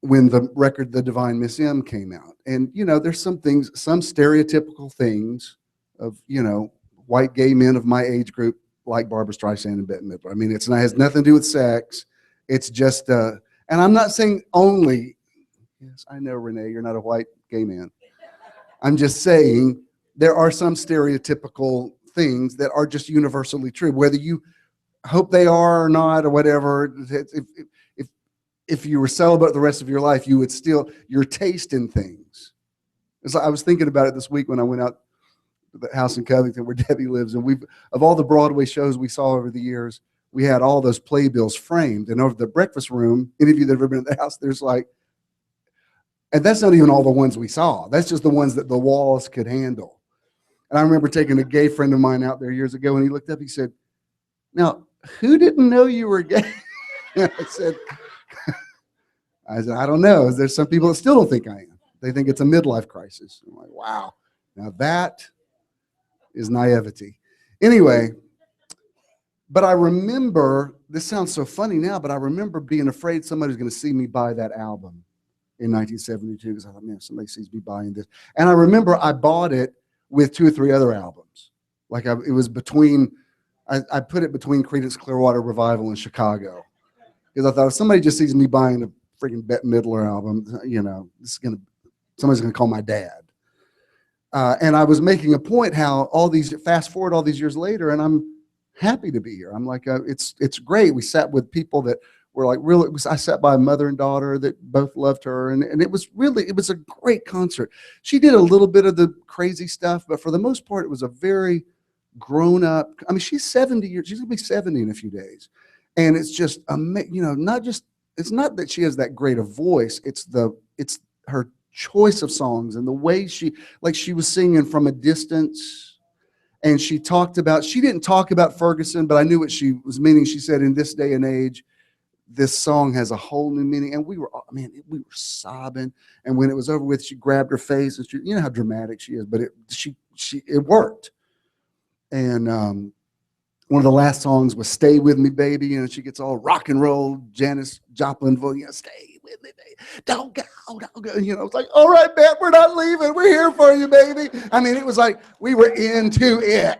when the record, The Divine Miss M, came out. And, you know, there's some things, some stereotypical things of, you know, white gay men of my age group like Barbra Streisand and Bette Midler. I mean, it has nothing to do with sex. It's just, and I'm not saying only, yes, I know, Renee, you're not a white gay man. I'm just saying there are some stereotypical things that are just universally true, whether you hope they are or not or whatever. If you were celibate the rest of your life, you would still, your taste in things. So I was thinking about it this week when I went out to the house in Covington where Debbie lives, and of all the Broadway shows we saw over the years, we had all those playbills framed, and over the breakfast room, any of you that have ever been at the house, there's like, and that's not even all the ones we saw. That's just the ones that the walls could handle. And I remember taking a gay friend of mine out there years ago, and he looked up, he said, now, who didn't know you were gay? I said, I don't know. There's some people that still don't think I am. They think it's a midlife crisis. I'm like, wow. Now that is naivety. Anyway, but I remember, this sounds so funny now, but I remember being afraid somebody's going to see me buy that album in 1972 because I thought, man, if somebody sees me buying this. And I remember I bought it with 2 or 3 other albums. Like it was between, I put it between Creedence Clearwater Revival and Chicago. Because I thought if somebody just sees me buying a freaking Bette Midler album, you know, somebody's gonna call my dad. And I was making a point how fast forward all these years later, and I'm happy to be here. I'm like, it's great. We sat with people that were like real. I sat by a mother and daughter that both loved her, and it was a great concert. She did a little bit of the crazy stuff, but for the most part, it was a very grown up. I mean, she's 70 years. She's gonna be 70 in a few days, and it's just not just. It's not that she has that great a voice. It's her choice of songs and the way she was singing from a distance. And she didn't talk about Ferguson, but I knew what she was meaning. She said, in this day and age, this song has a whole new meaning. And we were sobbing. And when it was over with, she grabbed her face, and you know how dramatic she is, but it worked. And one of the last songs was "Stay With Me, Baby." You know, she gets all rock and roll, Janis Joplin voice, "Stay with me, baby. Don't go, don't go." You know, it's like, all right, Beth, we're not leaving. We're here for you, baby. I mean, it was like we were into it.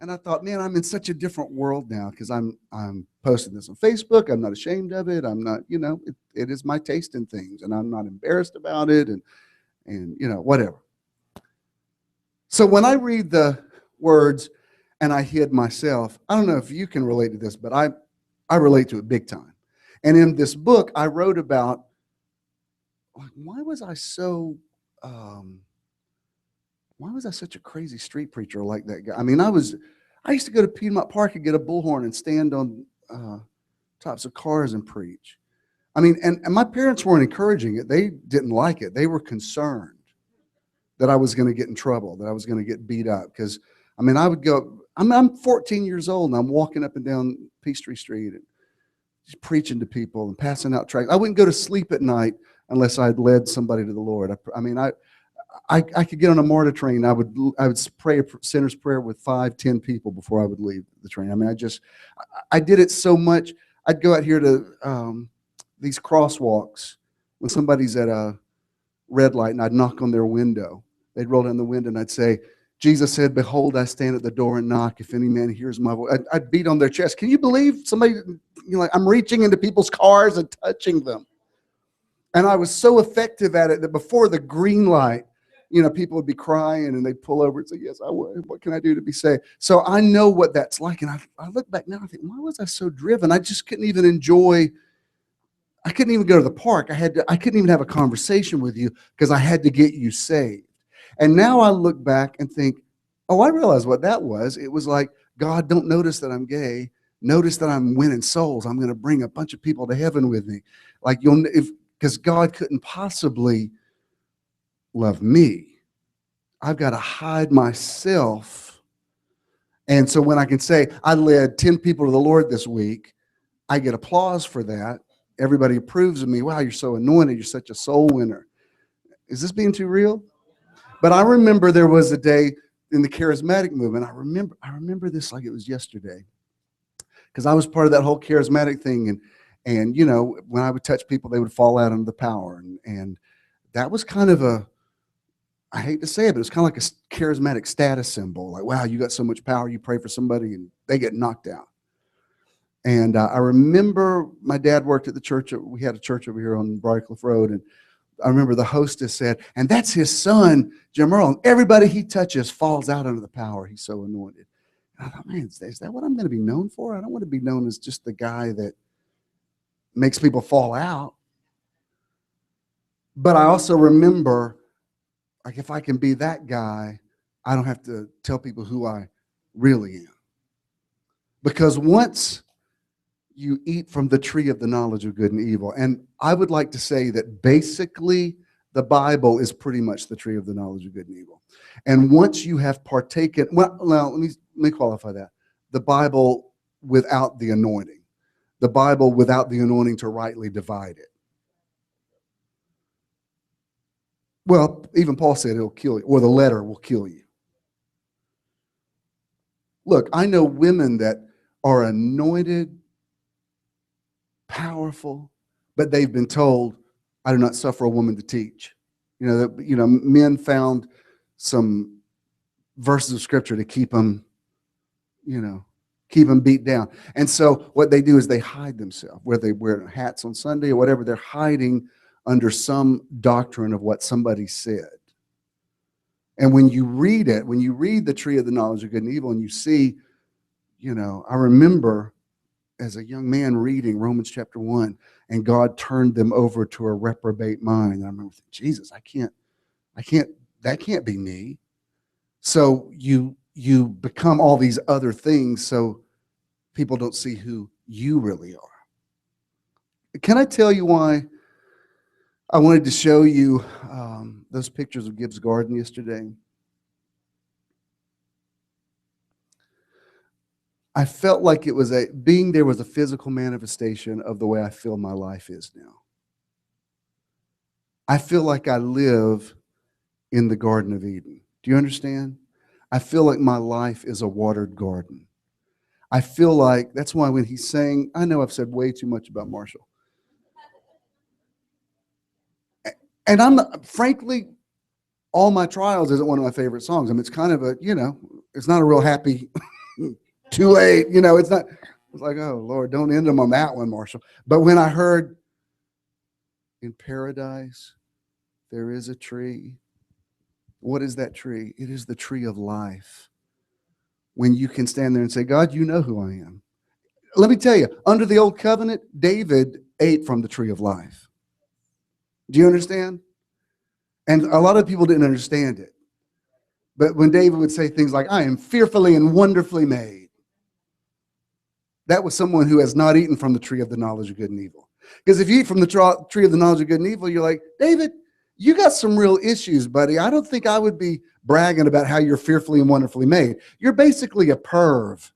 And I thought, man, I'm in such a different world now because I'm posting this on Facebook. I'm not ashamed of it. I'm not, it is my taste in things, and I'm not embarrassed about it, and whatever. So when I read the words, "and I hid myself," I don't know if you can relate to this, but I relate to it big time. And in this book, I wrote about, why was I such a crazy street preacher like that guy? I mean, I used to go to Piedmont Park and get a bullhorn and stand on tops of cars and preach. I mean, and my parents weren't encouraging it. They didn't like it. They were concerned that I was going to get in trouble, that I was going to get beat up. Because, I mean, I would go, I'm 14 years old, and I'm walking up and down Peachtree Street and just preaching to people and passing out tracts. I wouldn't go to sleep at night unless I'd led somebody to the Lord. I could get on a MARTA train. I would pray a sinner's prayer with 5-10 people before I would leave the train. I mean, I did it so much. I'd go out here to these crosswalks when somebody's at a red light, and I'd knock on their window. They'd roll down the window, and I'd say, "Jesus said, 'Behold, I stand at the door and knock. If any man hears my voice,'" I'd beat on their chest. Can you believe somebody? I'm reaching into people's cars and touching them. And I was so effective at it that before the green light, people would be crying, and they'd pull over and say, "Yes, I would. What can I do to be saved?" So I know what that's like. And I look back now, I think, why was I so driven? I just couldn't even enjoy. I couldn't even go to the park. I couldn't even have a conversation with you because I had to get you saved. And now I look back and think, oh, I realize what that was. It was like, God, don't notice that I'm gay. Notice that I'm winning souls. I'm going to bring a bunch of people to heaven with me. Like because God couldn't possibly love me. I've got to hide myself. And so when I can say, I led 10 people to the Lord this week, I get applause for that. Everybody approves of me. Wow, you're so anointed. You're such a soul winner. Is this being too real? But I remember there was a day in the charismatic movement. I remember this like it was yesterday, because I was part of that whole charismatic thing. And when I would touch people, they would fall out under the power. And that was kind of I hate to say it, but it's kind of like a charismatic status symbol. Like, wow, you got so much power. You pray for somebody and they get knocked out. And I remember my dad worked at the church. We had a church over here on Briarcliff Road. And I remember the hostess said, "And that's his son, Jim Earl. And everybody he touches falls out under the power. He's so anointed." And I thought, man, is that what I'm going to be known for? I don't want to be known as just the guy that makes people fall out. But I also remember, like, if I can be that guy, I don't have to tell people who I really am. Because once you eat from the tree of the knowledge of good and evil, and I would like to say that basically the Bible is pretty much the tree of the knowledge of good and evil. And once you have partaken, well, now let me qualify that. The Bible without the anointing. The Bible without the anointing to rightly divide it. Well, even Paul said it'll kill you, or the letter will kill you. Look, I know women that are anointed, powerful, but they've been told, "I do not suffer a woman to teach." Men found some verses of scripture to keep them beat down. And so what they do is they hide themselves, where they wear hats on Sunday or whatever. They're hiding under some doctrine of what somebody said. And when you read it, when you read the tree of the knowledge of good and evil, and you see, I remember as a young man reading Romans chapter 1, and God turned them over to a reprobate mind. And I remember thinking, Jesus, that can't be me. So you become all these other things so people don't see who you really are. Can I tell you why I wanted to show you those pictures of Gibbs Garden yesterday? I felt like it was being there was a physical manifestation of the way I feel my life is now. I feel like I live in the Garden of Eden. Do you understand? I feel like my life is a watered garden. I feel like, that's why when he's saying, I know I've said way too much about Marshall. And frankly, All My Trials isn't one of my favorite songs. I mean, it's kind of it's not a real happy, too late, it's not, it's like, oh Lord, don't end them on that one, Marshall. But when I heard, in paradise, there is a tree. What is that tree? It is the tree of life. When you can stand there and say, God, you know who I am. Let me tell you, under the old covenant, David ate from the tree of life. Do you understand? And a lot of people didn't understand it. But when David would say things like, I am fearfully and wonderfully made, that was someone who has not eaten from the tree of the knowledge of good and evil. Because if you eat from the tree of the knowledge of good and evil, you're like, David, you got some real issues, buddy. I don't think I would be bragging about how you're fearfully and wonderfully made. You're basically a perv.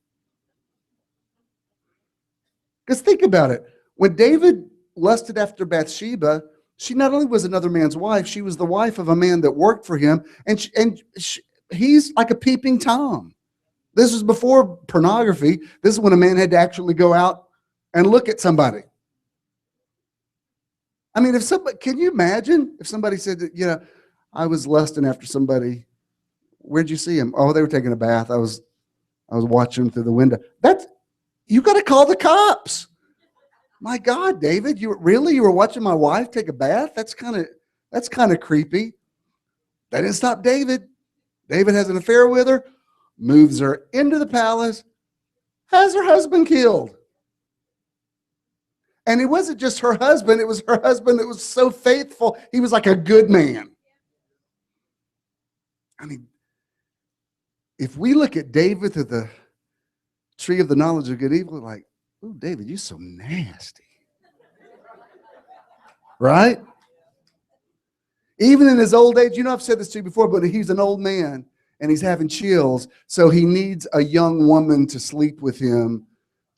Because think about it. When David lusted after Bathsheba, she not only was another man's wife, she was the wife of a man that worked for him. And he's like a peeping Tom. This was before pornography. This is when a man had to actually go out and look at somebody. I mean, can you imagine if somebody said that, I was lusting after somebody. Where'd you see him? Oh, they were taking a bath. I was watching them through the window. You got to call the cops. My God, David, you were watching my wife take a bath? That's kind of creepy. That didn't stop David. David has an affair with her, moves her into the palace, has her husband killed. And it wasn't just her husband, it was her husband that was so faithful. He was like a good man. I mean, if we look at David through the tree of the knowledge of good and evil, like, oh, David, you're so nasty. Right? Even in his old age, I've said this to you before, but he's an old man and he's having chills, so he needs a young woman to sleep with him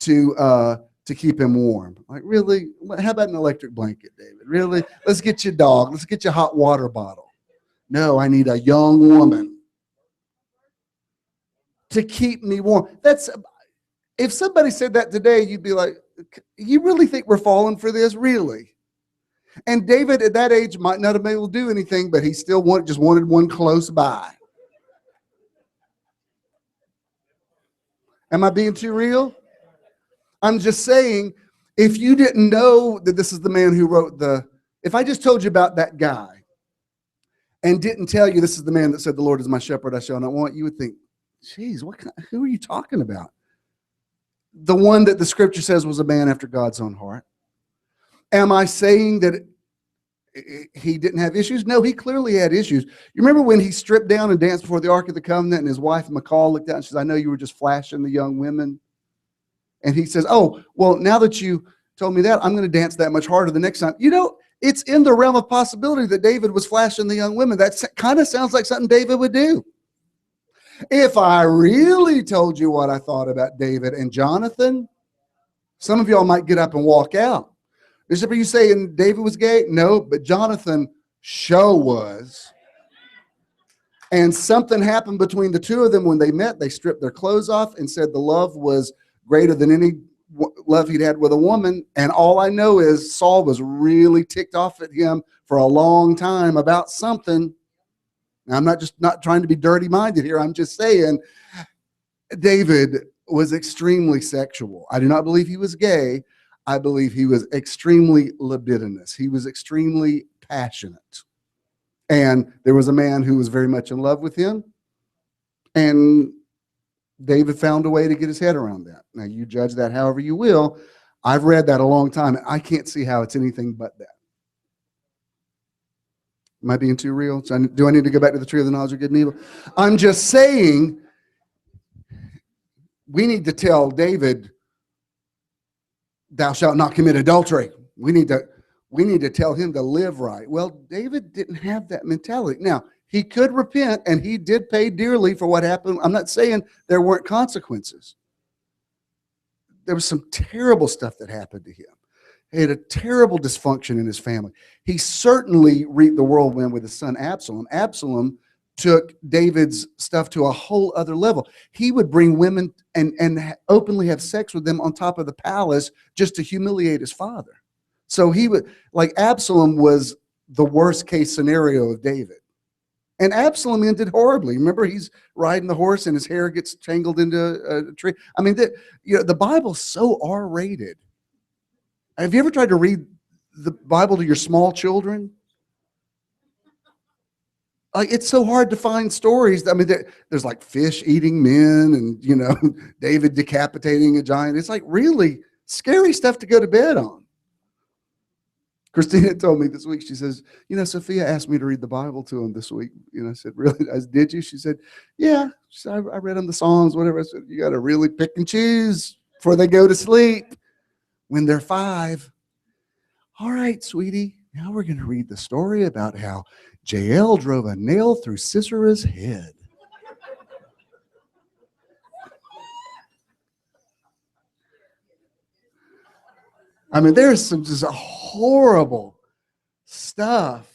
to keep him warm. Like, really? How about an electric blanket, David? Really? Let's get you a dog. Let's get you a hot water bottle. No, I need a young woman to keep me warm. If somebody said that today, you'd be like, you really think we're falling for this? Really? And David at that age might not have been able to do anything, but he still just wanted one close by. Am I being too real? I'm just saying, if you didn't know that this is the man who wrote if I just told you about that guy and didn't tell you this is the man that said, the Lord is my shepherd, I shall not want, you would think, geez, who are you talking about? The one that the scripture says was a man after God's own heart. Am I saying that he didn't have issues? No, he clearly had issues. You remember when he stripped down and danced before the Ark of the Covenant and his wife McCall looked out and she says, I know you were just flashing the young women. And he says, oh, well, now that you told me that, I'm going to dance that much harder the next time. It's in the realm of possibility that David was flashing the young women. That kind of sounds like something David would do. If I really told you what I thought about David and Jonathan, some of y'all might get up and walk out. Bishop, are you saying David was gay? No, but Jonathan was. And something happened between the two of them when they met. They stripped their clothes off and said the love was greater than any love he'd had with a woman. And all I know is Saul was really ticked off at him for a long time about something. Now, I'm not trying to be dirty-minded here. I'm just saying David was extremely sexual. I do not believe he was gay. I believe he was extremely libidinous. He was extremely passionate. And there was a man who was very much in love with him. And David found a way to get his head around that. Now, you judge that however you will. I've read that a long time, and I can't see how it's anything but that. Am I being too real? So do I need to go back to the tree of the knowledge of good and evil? I'm just saying we need to tell David, thou shalt not commit adultery. We need to tell him to live right. Well, David didn't have that mentality. Now, he could repent, and he did pay dearly for what happened. I'm not saying there weren't consequences. There was some terrible stuff that happened to him. He had a terrible dysfunction in his family. He certainly reaped the whirlwind with his son Absalom. Absalom took David's stuff to a whole other level. He would bring women and openly have sex with them on top of the palace just to humiliate his father. So he would, like, Absalom was the worst case scenario of David. And Absalom ended horribly. Remember, he's riding the horse and his hair gets tangled into a tree. I mean, the Bible's so R-rated. Have you ever tried to read the Bible to your small children? It's so hard to find stories. I mean, there's like fish eating men and, David decapitating a giant. It's like really scary stuff to go to bed on. Christina told me this week, she says, Sophia asked me to read the Bible to him this week. I said, really? I said, did you? She said, yeah. She said, I read him the Psalms, whatever. I said, you got to really pick and choose before they go to sleep when they're 5. All right, sweetie, now we're going to read the story about how Jael drove a nail through Sisera's head. I mean, there's some just horrible stuff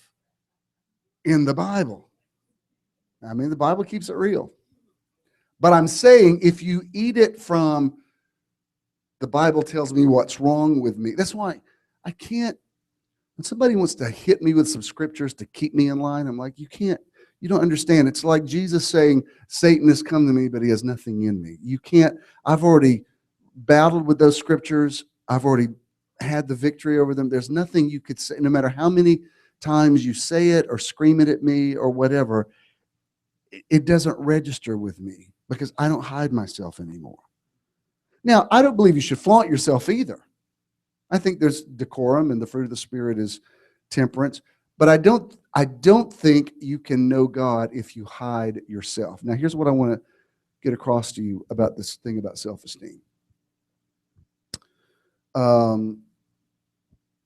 in the Bible. I mean, the Bible keeps it real. But I'm saying if you eat it from the Bible tells me what's wrong with me. That's why I can't, when somebody wants to hit me with some scriptures to keep me in line, I'm like, you don't understand. It's like Jesus saying, Satan has come to me, but he has nothing in me. You can't, I've already battled with those scriptures. I've already had the victory over them. There's nothing you could say, no matter how many times you say it or scream it at me or whatever, it doesn't register with me because I don't hide myself anymore. Now, I don't believe you should flaunt yourself either. I think there's decorum and the fruit of the Spirit is temperance, but I don't think you can know God if you hide yourself. Now, here's what I want to get across to you about this thing about self-esteem.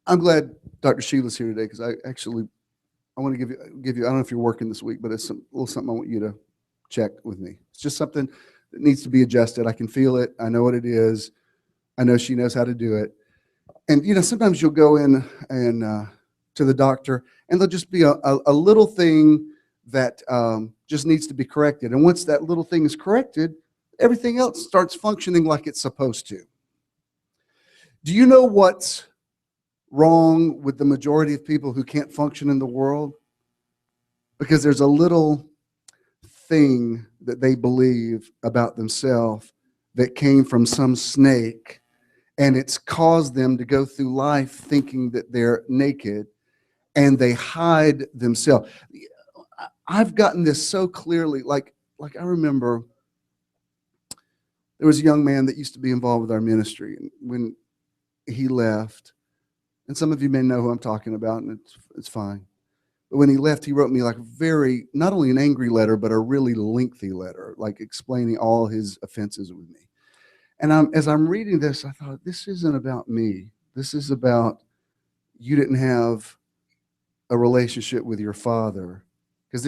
I'm glad Dr. Sheila's here today because I want to give you, I don't know if you're working this week, but it's a little something I want you to check with me. It's just something that needs to be adjusted. I can feel it. I know what it is. I know she knows how to do it. And, sometimes you'll go in and to the doctor and there'll just be a little thing that just needs to be corrected. And once that little thing is corrected, everything else starts functioning like it's supposed to. Do you know what's wrong with the majority of people who can't function in the world? Because there's a little thing that they believe about themselves that came from some snake, and it's caused them to go through life thinking that they're naked, and they hide themselves. I've gotten this so clearly. Like I remember there was a young man that used to be involved with our ministry, and when he left, and some of you may know who I'm talking about, and it's fine. But when he left, he wrote me like not only an angry letter, but a really lengthy letter, like explaining all his offenses with me. And as I'm reading this, I thought, this isn't about me. This is about you didn't have a relationship with your father because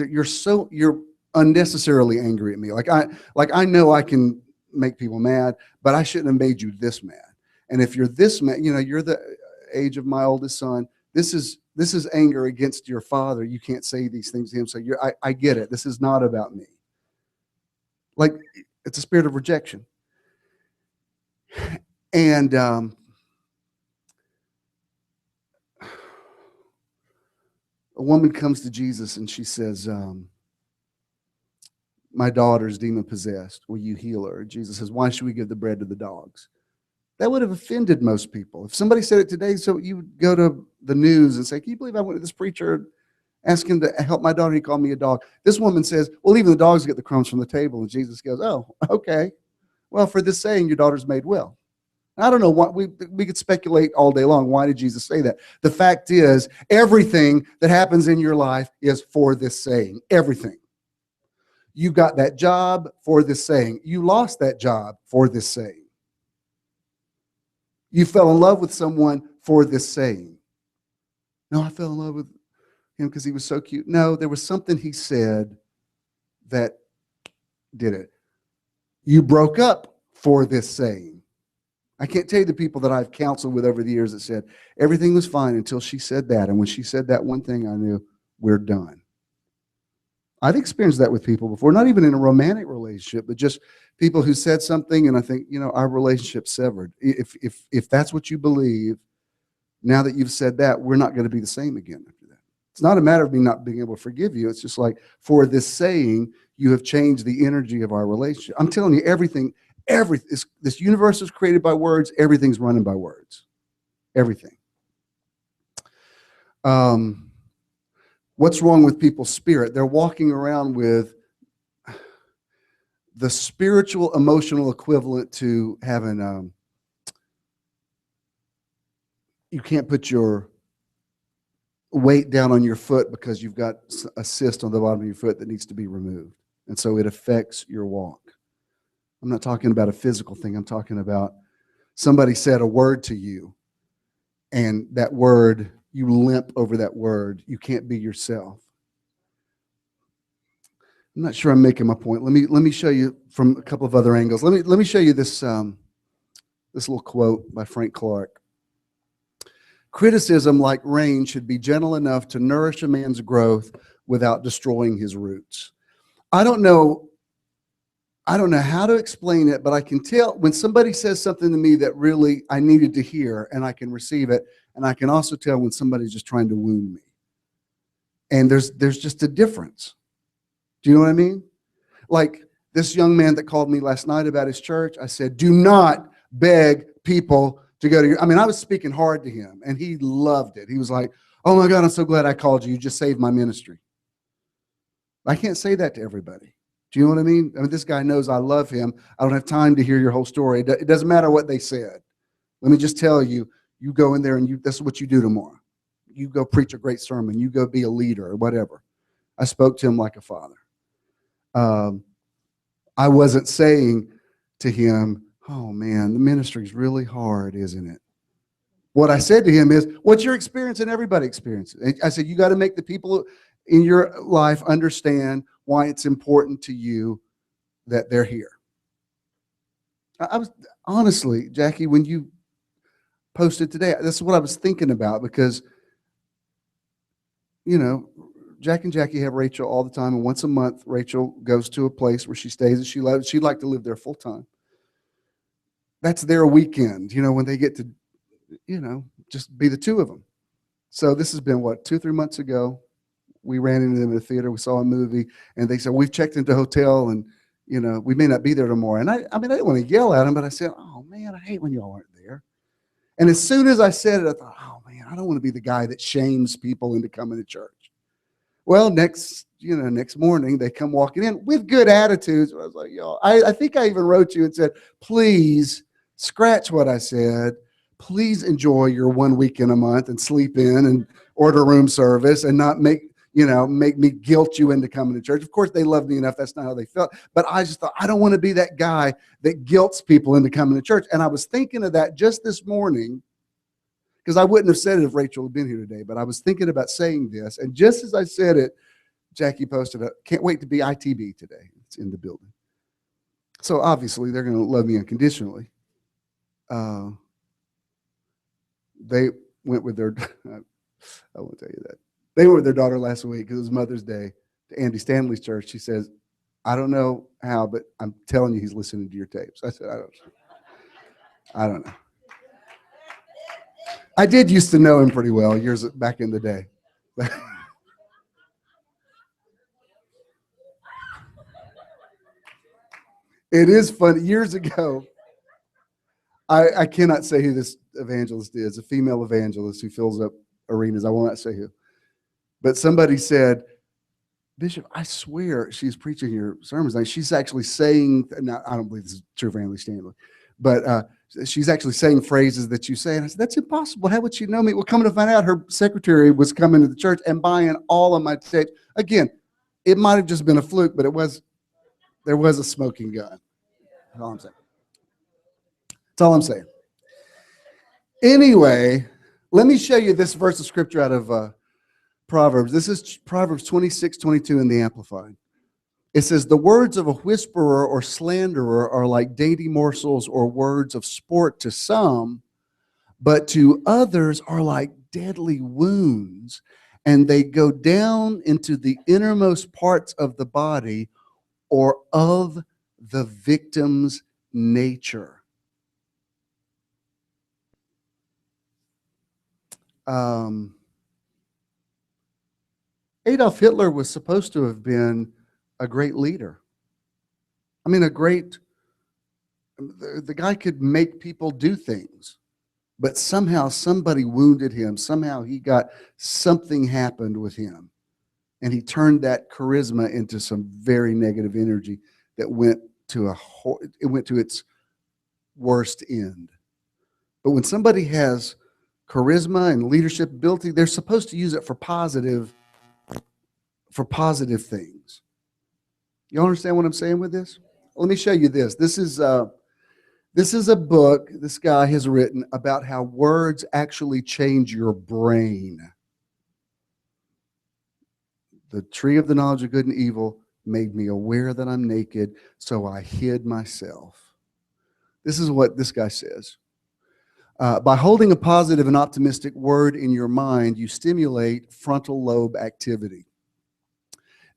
you're unnecessarily angry at me. Like I know I can make people mad, but I shouldn't have made you this mad. And if you're this mad, you're the age of my oldest son. This is anger against your father. You can't say these things to him. So I get it. This is not about me. Like, it's a spirit of rejection. And a woman comes to Jesus and she says, my daughter's demon possessed. Will you heal her? Jesus says, why should we give the bread to the dogs? That would have offended most people. If somebody said it today, so you would go to the news and say, can you believe I went to this preacher Ask him to help my daughter. He called me a dog. This woman says, well, even the dogs get the crumbs from the table. And Jesus goes, oh, okay. Well, for this saying, your daughter's made well. I don't know what we could speculate all day long. Why did Jesus say that? The fact is, everything that happens in your life is for this saying. Everything. You got that job for this saying. You lost that job for this saying. You fell in love with someone for this saying. No, I fell in love with him because he was so cute. No, there was something he said that did it. You broke up for this saying. I can't tell you the people that I've counseled with over the years that said everything was fine until she said that. And when she said that one thing, I knew we're done. I've experienced that with people before, not even in a romantic relationship, but just people who said something and I think, you know, our relationship severed. If that's what you believe, now that you've said that, we're not going to be the same again after that. It's not a matter of me not being able to forgive you. It's just like, for this saying, you have changed the energy of our relationship. I'm telling you, this universe is created by words. Everything's running by words. Everything. What's wrong with people's spirit? They're walking around with the spiritual, emotional equivalent to having, you can't put your weight down on your foot because you've got a cyst on the bottom of your foot that needs to be removed. And so it affects your walk. I'm not talking about a physical thing. I'm talking about somebody said a word to you, and that word, you limp over that word. You can't be yourself. I'm not sure I'm making my point. Let me show you from a couple of other angles. Let me show you this this little quote by Frank Clark. Criticism, like rain, should be gentle enough to nourish a man's growth without destroying his roots. I don't know how to explain it, but I can tell when somebody says something to me that really I needed to hear, and I can receive it, and I can also tell when somebody's just trying to wound me. And there's just a difference. Do you know what I mean? Like this young man that called me last night about his church, I said, do not beg people to go to your, I mean, I was speaking hard to him, and he loved it. He was like, oh my God, I'm so glad I called you. You just saved my ministry. I can't say that to everybody. Do you know what I mean? I mean, this guy knows I love him. I don't have time to hear your whole story. It doesn't matter what they said. Let me just tell you, you go in there and that's what you do tomorrow. You go preach a great sermon. You go be a leader or whatever. I spoke to him like a father. I wasn't saying to him, oh man, the ministry's really hard, isn't it? What I said to him is, what's your experience? And everybody experiences. I said, you got to make the people in your life understand why it's important to you that they're here. I was honestly, Jackie, when you posted today, this is what I was thinking about, because, you know, Jack and Jackie have Rachel all the time, and once a month, Rachel goes to a place where she stays and she loves. She'd like to live there full time. That's their weekend, you know, when they get to, you know, just be the two of them. So this has been, what, 2-3 months ago. We ran into them in the theater. We saw a movie, and they said, we've checked into a hotel, and, you know, we may not be there tomorrow. And I mean, I didn't want to yell at them, but I said, oh, man, I hate when y'all aren't there. And as soon as I said it, I thought, oh, man, I don't want to be the guy that shames people into coming to church. Well, next morning, they come walking in with good attitudes. I was like, yo, I think I even wrote you and said, please scratch what I said. Please enjoy your 1 week in a month and sleep in and order room service and not make me guilt you into coming to church. Of course, they love me enough. That's not how they felt. But I just thought, I don't want to be that guy that guilts people into coming to church. And I was thinking of that just this morning, because I wouldn't have said it if Rachel had been here today. But I was thinking about saying this. And just as I said it, Jackie posted it. Can't wait to be ITB today. It's in the building. So obviously, they're going to love me unconditionally. They went with their, I won't tell you that. They went with their daughter last week because it was Mother's Day to Andy Stanley's church. She says, I don't know how, but I'm telling you he's listening to your tapes. I said, I don't know. I did used to know him pretty well years back in the day. It is funny. Years ago, I cannot say who this evangelist is, a female evangelist who fills up arenas. I will not say who. But somebody said, Bishop, I swear she's preaching your sermons. Like she's actually saying, now I don't believe this is true for Annie Stanley, but she's actually saying phrases that you say. And I said, that's impossible. How would she know me? Well, coming to find out, her secretary was coming to the church and buying all of my tapes. Again, it might have just been a fluke, but there was a smoking gun. That's all I'm saying. That's all I'm saying. Anyway, let me show you this verse of scripture out of Proverbs. This is Proverbs 26:22 in the Amplified. It says, the words of a whisperer or slanderer are like dainty morsels or words of sport to some, but to others are like deadly wounds, and they go down into the innermost parts of the body or of the victim's nature. Adolf Hitler was supposed to have been a great leader. I mean, the guy could make people do things, but somehow somebody wounded him. Somehow something happened with him, and he turned that charisma into some very negative energy that went to its worst end. But when somebody has charisma and leadership ability, they're supposed to use it for positive things. You understand what I'm saying with this? Let me show you this. This is a book this guy has written about how words actually change your brain. The tree of the knowledge of good and evil made me aware that I'm naked, so I hid myself. This is what this guy says. By holding a positive and optimistic word in your mind, you stimulate frontal lobe activity.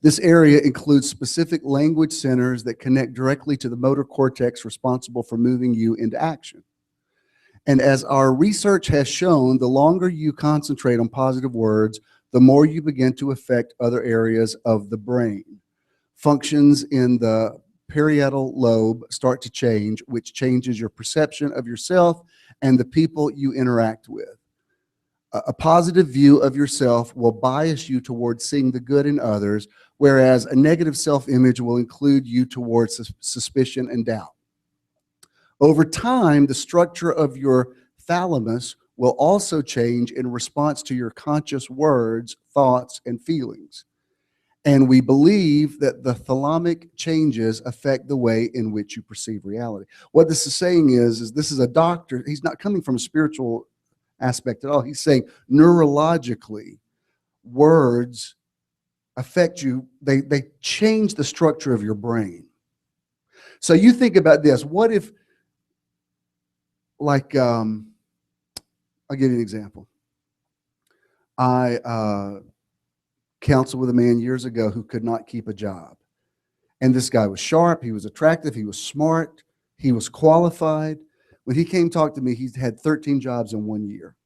This area includes specific language centers that connect directly to the motor cortex responsible for moving you into action. And as our research has shown, the longer you concentrate on positive words, the more you begin to affect other areas of the brain. Functions in the parietal lobe start to change, which changes your perception of yourself and the people you interact with. A positive view of yourself will bias you towards seeing the good in others, whereas a negative self-image will include you towards suspicion and doubt. Over time, the structure of your thalamus will also change in response to your conscious words, thoughts, and feelings. And we believe that the thalamic changes affect the way in which you perceive reality. What this is saying is this is a doctor. He's not coming from a spiritual aspect at all. He's saying neurologically, words affect you. They change the structure of your brain. So you think about this. What if, like, I'll give you an example. I counseled with a man years ago who could not keep a job. And this guy was sharp, he was attractive, he was smart, he was qualified. When he came talk to me, he's had 13 jobs in 1 year.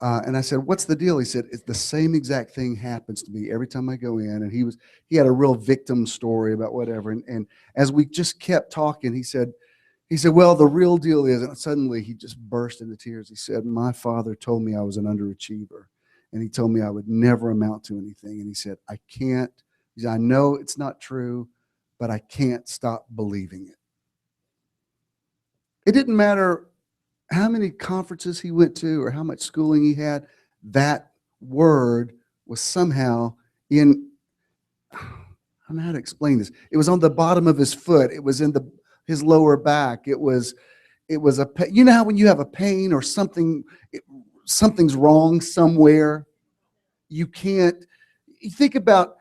And I said, what's the deal? He said, it's the same exact thing happens to me every time I go in. And he had a real victim story about whatever. And as we just kept talking, he said, well, the real deal is, and suddenly he just burst into tears. He said, my father told me I was an underachiever. And he told me I would never amount to anything. And he said, I can't. He said, I know it's not true, but I can't stop believing it. It didn't matter how many conferences he went to or how much schooling he had. That word was somehow in, I don't know how to explain this. It was on the bottom of his foot. It was in his lower back. It was a, you know how when you have a pain or something's wrong somewhere, you think about,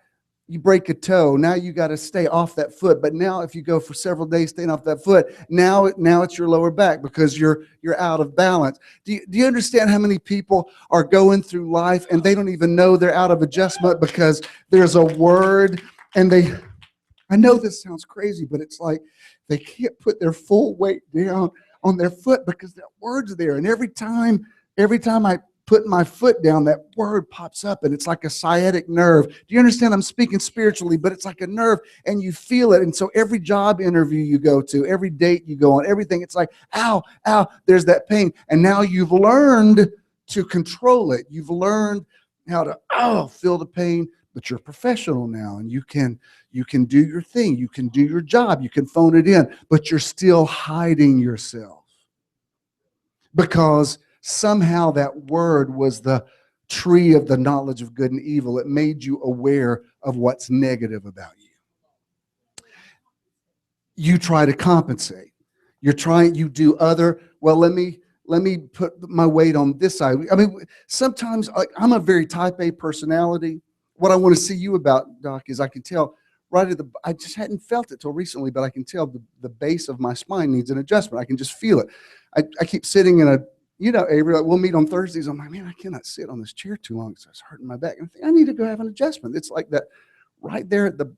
you break a toe, now you got to stay off that foot. But now if you go for several days staying off that foot, now it's your lower back because you're out of balance. Do you understand how many people are going through life and they don't even know they're out of adjustment because there's a word and I know this sounds crazy, but it's like they can't put their full weight down on their foot because that word's there. And every time I put my foot down, that word pops up and it's like a sciatic nerve. Do you understand? I'm speaking spiritually, but it's like a nerve and you feel it. And so every job interview you go to, every date you go on, everything, it's like, ow, ow, there's that pain. And now you've learned to control it. You've learned how to feel the pain, but you're a professional now, and you can do your thing, you can do your job, you can phone it in, but you're still hiding yourself because somehow that word was the tree of the knowledge of good and evil. It made you aware of what's negative about you. You try to compensate. You do other, well, let me put my weight on this side. I mean, sometimes I'm a very type A personality. What I want to see you about, Doc, is I can tell right at I just hadn't felt it till recently, but I can tell the base of my spine needs an adjustment. I can just feel it. I keep sitting in a, Avery, we'll meet on Thursdays. I'm like, man, I cannot sit on this chair too long. So it's hurting my back. And I think I need to go have an adjustment. It's like that right there at the,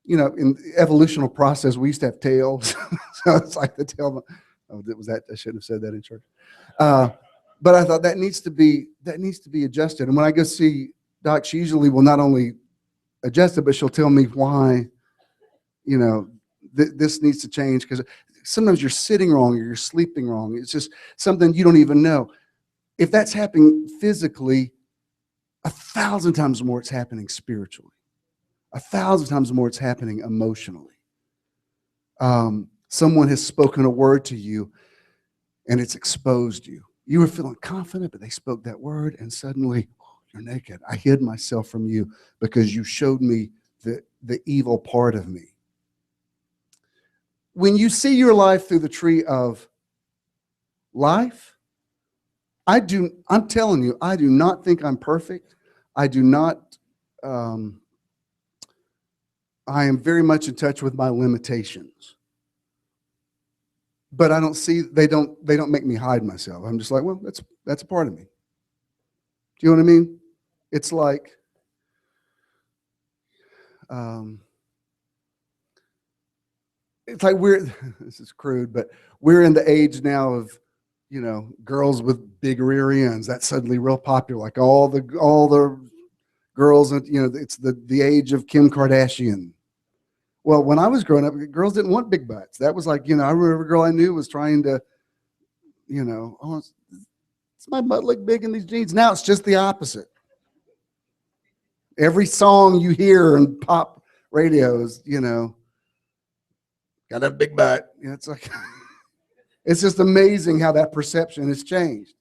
in the evolutional process, we used to have tails. So it's like the tail. Oh, was that? I shouldn't have said that in church. But I thought that needs to be adjusted. And when I go see Doc, she usually will not only adjust it, but she'll tell me why, this needs to change, because sometimes you're sitting wrong or you're sleeping wrong. It's just something you don't even know. If that's happening physically, 1,000 times more it's happening spiritually. 1,000 times more it's happening emotionally. Someone has spoken a word to you and it's exposed you. You were feeling confident, but they spoke that word and suddenly you're naked. I hid myself from you because you showed me the evil part of me. When you see your life through the tree of life, I'm telling you, I do not think I'm perfect. I do not, I am very much in touch with my limitations. But I don't see, they don't make me hide myself. I'm just like, well, that's a part of me. Do you know what I mean? It's like, this is crude, but we're in the age now of, girls with big rear ends. That's suddenly real popular. Like all the girls, it's the age of Kim Kardashian. Well, when I was growing up, girls didn't want big butts. That was like, I remember a girl I knew was trying to, oh, it's my butt look big in these jeans. Now it's just the opposite. Every song you hear in pop radios, got a big butt. It's like, it's just amazing how that perception has changed.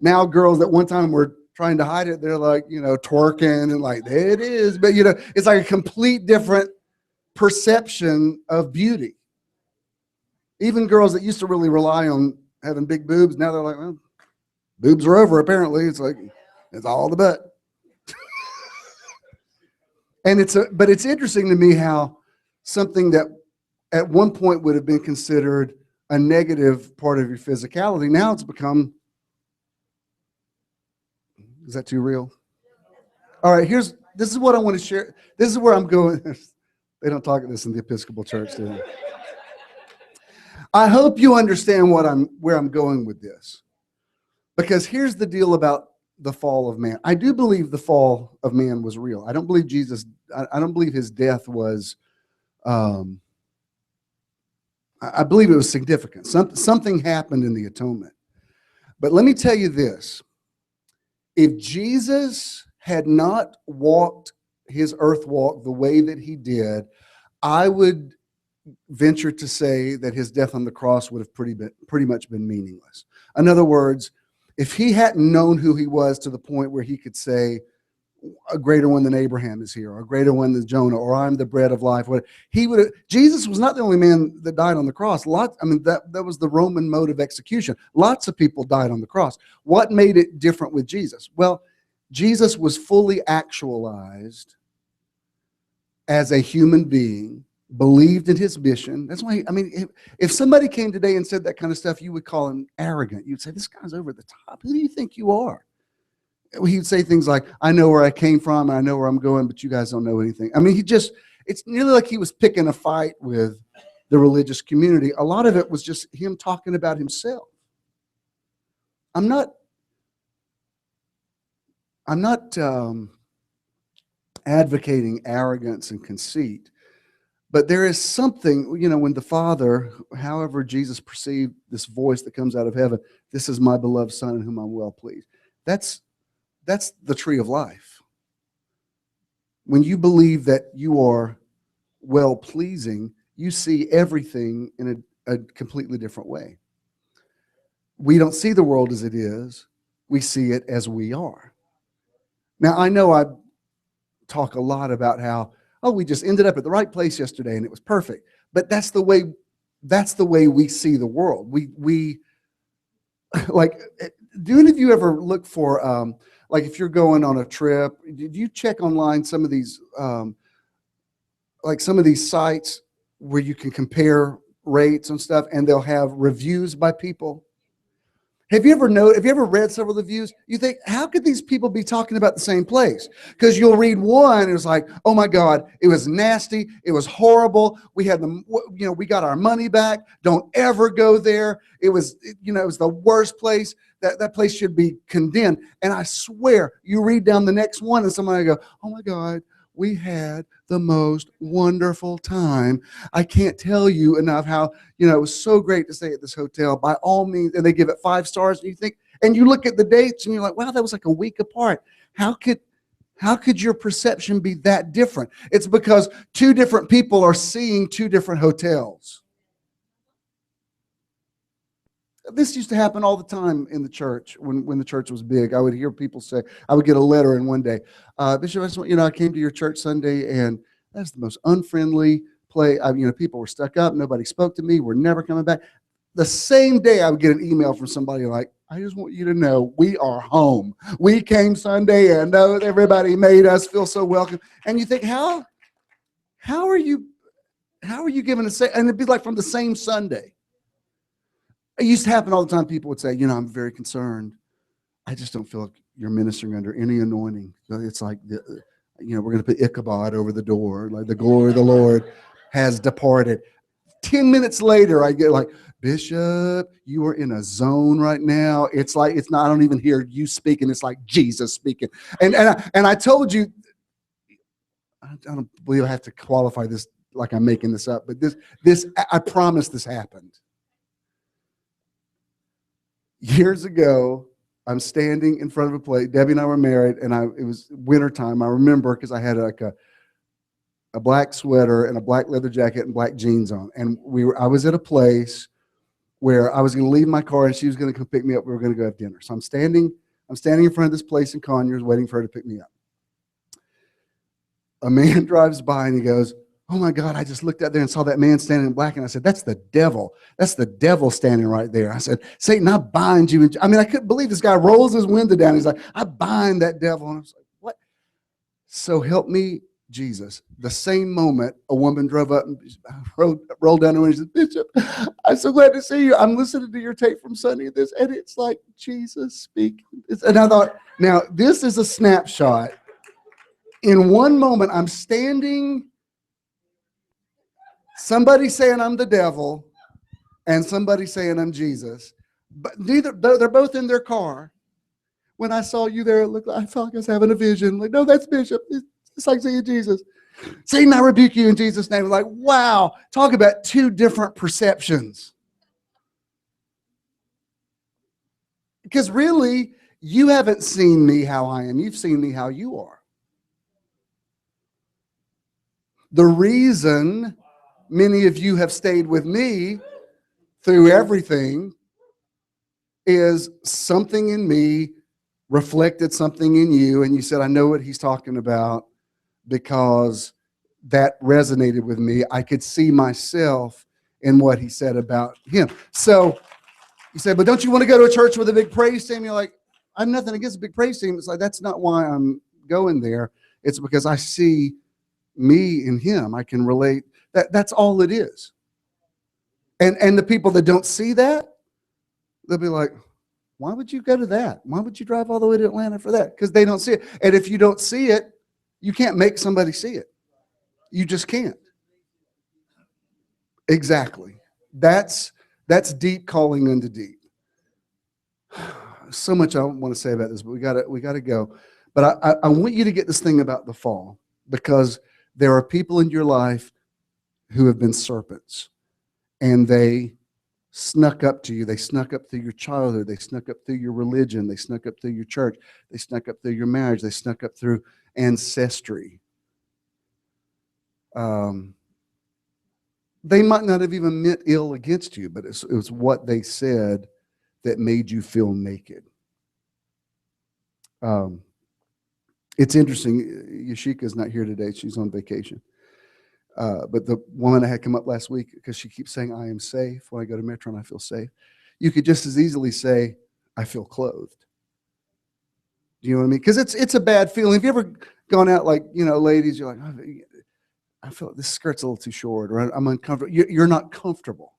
Now girls that one time were trying to hide it, they're like, twerking and like, there it is. But, it's like a complete different perception of beauty. Even girls that used to really rely on having big boobs, now they're like, well, boobs are over apparently. It's like, it's all the butt. And but it's interesting to me how something that at one point would have been considered a negative part of your physicality, now it's become, is that too real? All right, this is what I want to share. This is where I'm going. They don't talk this in the Episcopal Church, do they? I hope you understand where I'm going with this. Because here's the deal about the fall of man. I do believe the fall of man was real. I don't believe I don't believe his death was, I believe it was significant. Something happened in the atonement. But let me tell you this. If Jesus had not walked his earth walk the way that he did, I would venture to say that his death on the cross would have pretty much been meaningless. In other words, if he hadn't known who he was to the point where he could say, a greater one than Abraham is here, or a greater one than Jonah, or I'm the bread of life, Jesus was not the only man that died on the cross. That was the Roman mode of execution. Lots of people died on the cross. What made it different with Jesus? Well, Jesus was fully actualized as a human being, believed in his mission. That's why, if somebody came today and said that kind of stuff, you would call him arrogant. You'd say, this guy's over the top. Who do you think you are? He'd say things like, I know where I came from, and I know where I'm going, but you guys don't know anything. It's nearly like he was picking a fight with the religious community. A lot of it was just him talking about himself. I'm not advocating arrogance and conceit, but there is something, when the Father, however Jesus perceived this voice that comes out of heaven, this is my beloved Son in whom I'm well pleased. that's the tree of life. When you believe that you are well-pleasing, you see everything in a completely different way. We don't see the world as it is. We see it as we are. Now, I know I talk a lot about how, oh, we just ended up at the right place yesterday and it was perfect. But that's the way we see the world. We like, do any of you ever look for, like if you're going on a trip, did you check online some of these, like some of these sites where you can compare rates and stuff, and they'll have reviews by people? Have you ever read several reviews? You think, how could these people be talking about the same place? Because you'll read one, and it's like, oh my God, it was nasty, it was horrible. We had we got our money back. Don't ever go there. It was the worst place. That place should be condemned. And I swear, you read down the next one, and somebody go, oh my God, we had the most wonderful time. I can't tell you enough how, it was so great to stay at this hotel. By all means, and they give it 5 stars. And you think, and you look at the dates and you're like, wow, that was like a week apart. How could your perception be that different? It's because 2 different people are seeing 2 different hotels. This used to happen all the time in the church when the church was big. I would hear people say, I would get a letter, and one day, Bishop, I came to your church Sunday, and that's the most unfriendly place. People were stuck up. Nobody spoke to me. We're never coming back. The same day, I would get an email from somebody like, I just want you to know we are home. We came Sunday, and everybody made us feel so welcome. And you think, how are you giving a say? And it'd be like from the same Sunday. It used to happen all the time. People would say, I'm very concerned. I just don't feel like you're ministering under any anointing. It's like, we're going to put Ichabod over the door, like the glory of the Lord has departed. 10 minutes later, I get like, Bishop, you are in a zone right now. It's like, it's not, I don't even hear you speaking. It's like Jesus speaking. And I told you, I don't believe I have to qualify this like I'm making this up, but this I promise this happened. Years ago, I'm standing in front of a place. Debbie and I were married, and it was wintertime. I remember because I had like a black sweater and a black leather jacket and black jeans on. And I was at a place where I was going to leave my car, and she was going to come pick me up. We were going to go have dinner. So I'm standing in front of this place in Conyers waiting for her to pick me up. A man drives by, and he goes, oh my God, I just looked out there and saw that man standing in black. And I said, that's the devil. That's the devil standing right there. I said, Satan, I bind you. I couldn't believe this guy rolls his window down. He's like, I bind that devil. And I was like, what? So help me, Jesus. The same moment, a woman drove up and rolled down the window and said, Bishop, I'm so glad to see you. I'm listening to your tape from Sunday. And it's like Jesus speaking. And I thought, now this is a snapshot. In one moment, I'm standing, somebody saying I'm the devil and somebody saying I'm Jesus. But they're both in their car. When I saw you there, I felt like I was having a vision. Like, no, that's Bishop. It's like seeing Jesus. Satan, I rebuke you in Jesus' name. Like, wow. Talk about 2 different perceptions. Because really, you haven't seen me how I am. You've seen me how you are. The reason many of you have stayed with me through everything is something in me reflected something in you, and you said, I know what he's talking about because that resonated with me. I could see myself in what he said about him. So you said, but don't you want to go to a church with a big praise team? You're like, I have nothing against a big praise team. It's like, that's not why I'm going there. It's because I see me in him. I can relate. That's all it is. And the people that don't see that, they'll be like, why would you go to that? Why would you drive all the way to Atlanta for that? Because they don't see it. And if you don't see it, you can't make somebody see it. You just can't. Exactly. That's deep calling unto deep. So much I want to say about this, but we gotta go. But I want you to get this thing about the fall, because there are people in your life who have been serpents, and they snuck up to you. They snuck up through your childhood. They snuck up through your religion. They snuck up through your church. They snuck up through your marriage. They snuck up through ancestry. They might not have even meant ill against you, but it was what they said that made you feel naked. It's interesting. Yashika's not here today. She's on vacation. But the woman I had come up last week, because she keeps saying, I am safe. When I go to Metron, I feel safe. You could just as easily say, I feel clothed. Do you know what I mean? Because it's a bad feeling. Have you ever gone out, like, you know, ladies, you're like, oh, I feel like this skirt's a little too short, or I'm uncomfortable. You're not comfortable.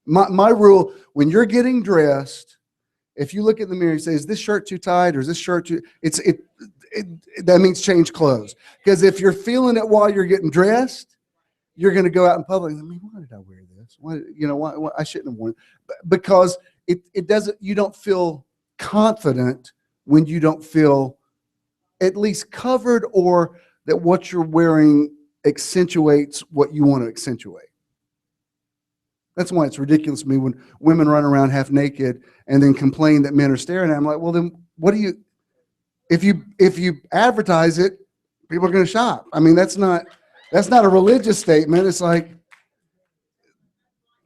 My rule, when you're getting dressed, if you look in the mirror and say, is this shirt too tight, or is this shirt too, that means change clothes. Because if you're feeling it while you're getting dressed, you're going to go out in public. I mean, why did I wear this? Why, you know, why I shouldn't have worn it. Because it doesn't, you don't feel confident when you don't feel at least covered, or that what you're wearing accentuates what you want to accentuate. That's why it's ridiculous to me when women run around half naked and then complain that men are staring at them. I'm like, well, then what do you, if you advertise it, people are going to shop. I mean, that's not a religious statement. It's like,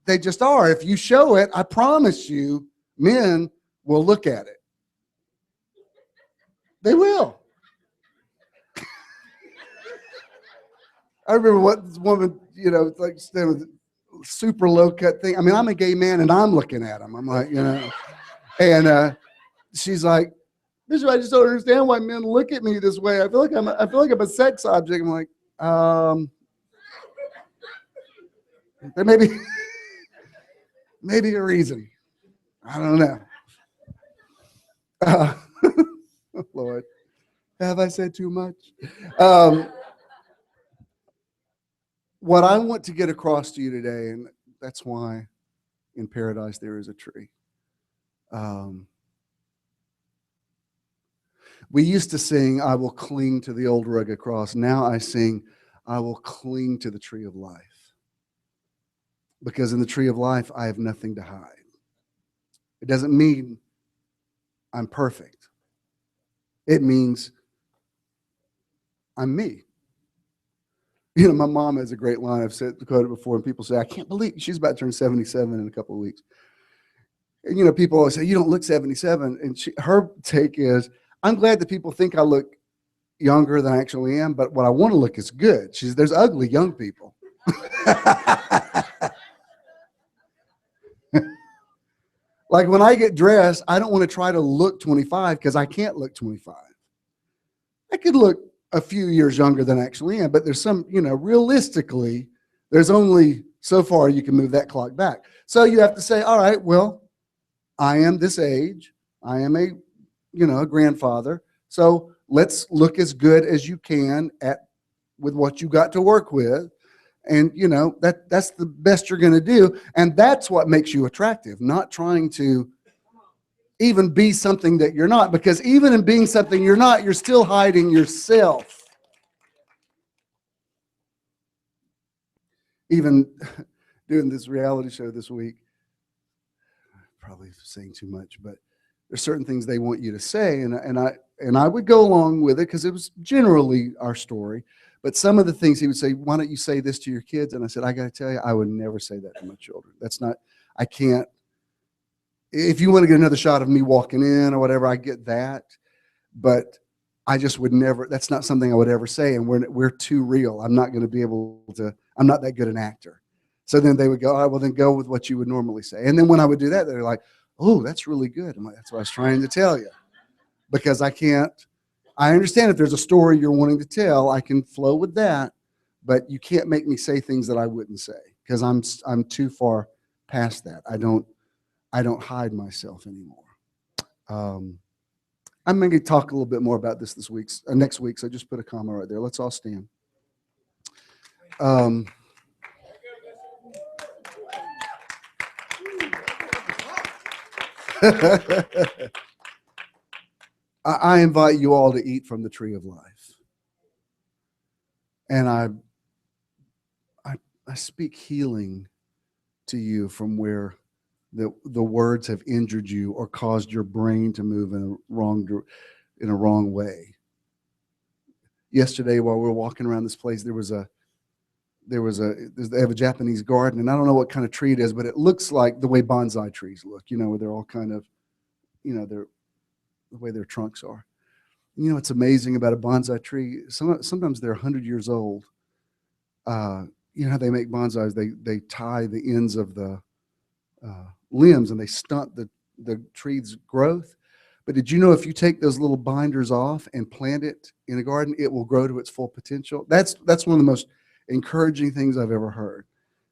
they just are. If you show it, I promise you, men will look at it. They will. I remember what this woman, you know, like super low cut thing. I mean, I'm a gay man and I'm looking at him. I'm like, you know, and she's like, Bishop, I just don't understand why men look at me this way. I feel like I'm a sex object. I'm like, there may be maybe a reason. I don't know. Lord, have I said too much? What I want to get across to you today, and that's why in paradise there is a tree. We used to sing, I will cling to the old rugged cross. Now I sing, I will cling to the tree of life. Because in the tree of life, I have nothing to hide. It doesn't mean I'm perfect. It means I'm me. You know, my mom has a great line. I've said quoted before, and people say, I can't believe she's about to turn 77 in a couple of weeks. And, you know, people always say, you don't look 77. And her take is, I'm glad that people think I look younger than I actually am, but what I want to look is good. There's ugly young people. Like when I get dressed, I don't want to try to look 25 because I can't look 25. I could look a few years younger than I actually am, but there's some, you know, realistically, there's only so far you can move that clock back. So you have to say, all right, well, I am this age. I am a, you know, a grandfather. So let's look as good as you can with what you got to work with. And, you know, that's the best you're going to do. And that's what makes you attractive, not trying to even be something that you're not, because even in being something you're not, you're still hiding yourself. Even doing this reality show this week, probably saying too much, but there's certain things they want you to say, and I would go along with it because it was generally our story. But some of the things he would say, why don't you say this to your kids? And I said, I got to tell you, I would never say that to my children. That's not, I can't. If you want to get another shot of me walking in or whatever, I get that. But I just would never, that's not something I would ever say. And we're too real. I'm not going to be able to, I'm not that good an actor. So then they would go, all right, well, then go with what you would normally say. And then when I would do that, they're like, oh, that's really good. I'm like, that's what I was trying to tell you. Because I can't, I understand if there's a story you're wanting to tell, I can flow with that. But you can't make me say things that I wouldn't say because I'm too far past that. I don't hide myself anymore. I'm going to talk a little bit more about this next week. So just put a comma right there. Let's all stand. I invite you all to eat from the tree of life. And I speak healing to you from where the words have injured you or caused your brain to move in a wrong way. Yesterday, while we were walking around this place, they have a Japanese garden, and I don't know what kind of tree it is, but it looks like the way bonsai trees look, where they're all kind of, they're the way their trunks are. What's amazing about a bonsai tree, sometimes they're 100 years old. You know how they make bonsais? They tie the ends of the limbs and they stunt the tree's growth. But did you know if you take those little binders off and plant it in a garden, it will grow to its full potential? That's one of the most encouraging things I've ever heard,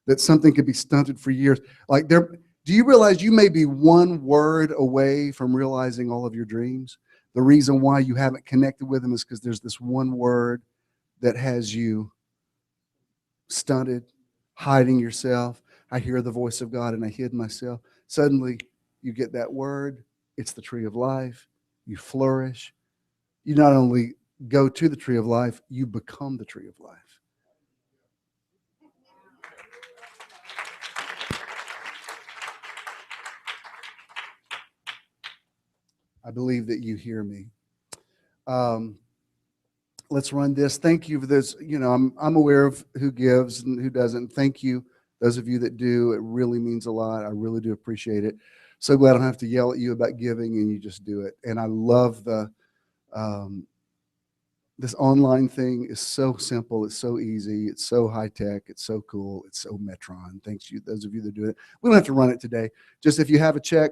that something could be stunted for years. Like do you realize you may be one word away from realizing all of your dreams? The reason why you haven't connected with them is because there's this one word that has you stunted, hiding yourself. I hear the voice of God and I hid myself. Suddenly you get that word. It's the tree of life. You flourish. You not only go to the tree of life, you become the tree of life. I believe that you hear me. Let's run this. Thank you for this. I'm aware of who gives and who doesn't. Thank you, those of you that do. It really means a lot. I really do appreciate it. So glad I don't have to yell at you about giving, and you just do it. And I love this online thing is so simple. It's so easy. It's so high tech. It's so cool. It's so Metron. Thanks you, those of you that do it. We don't have to run it today. Just if you have a check,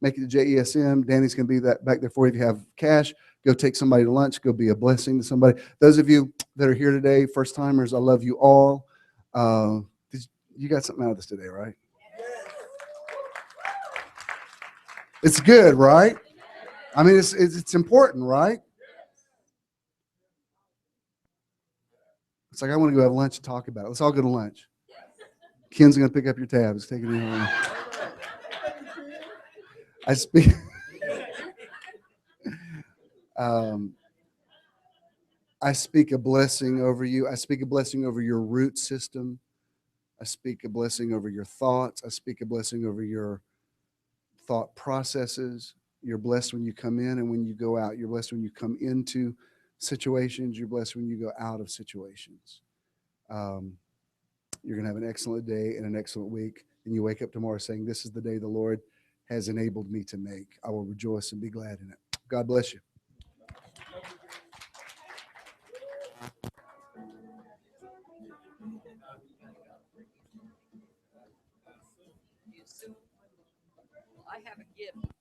make it to JESM. Danny's going to be back there for you. If you have cash, go take somebody to lunch. Go be a blessing to somebody. Those of you that are here today, first timers, I love you all. You got something out of this today, right? It's good, right? I mean, it's important, right? It's like, I want to go have lunch and talk about it. Let's all go to lunch. Ken's going to pick up your tabs. Take it in. I speak. I speak a blessing over you. I speak a blessing over your root system. I speak a blessing over your thoughts. I speak a blessing over your thought processes. You're blessed when you come in and when you go out. You're blessed when you come into situations. You're blessed when you go out of situations. You're going to have an excellent day and an excellent week. And you wake up tomorrow saying, this is the day the Lord has enabled me to make. I will rejoice and be glad in it. God bless you. I have a gift.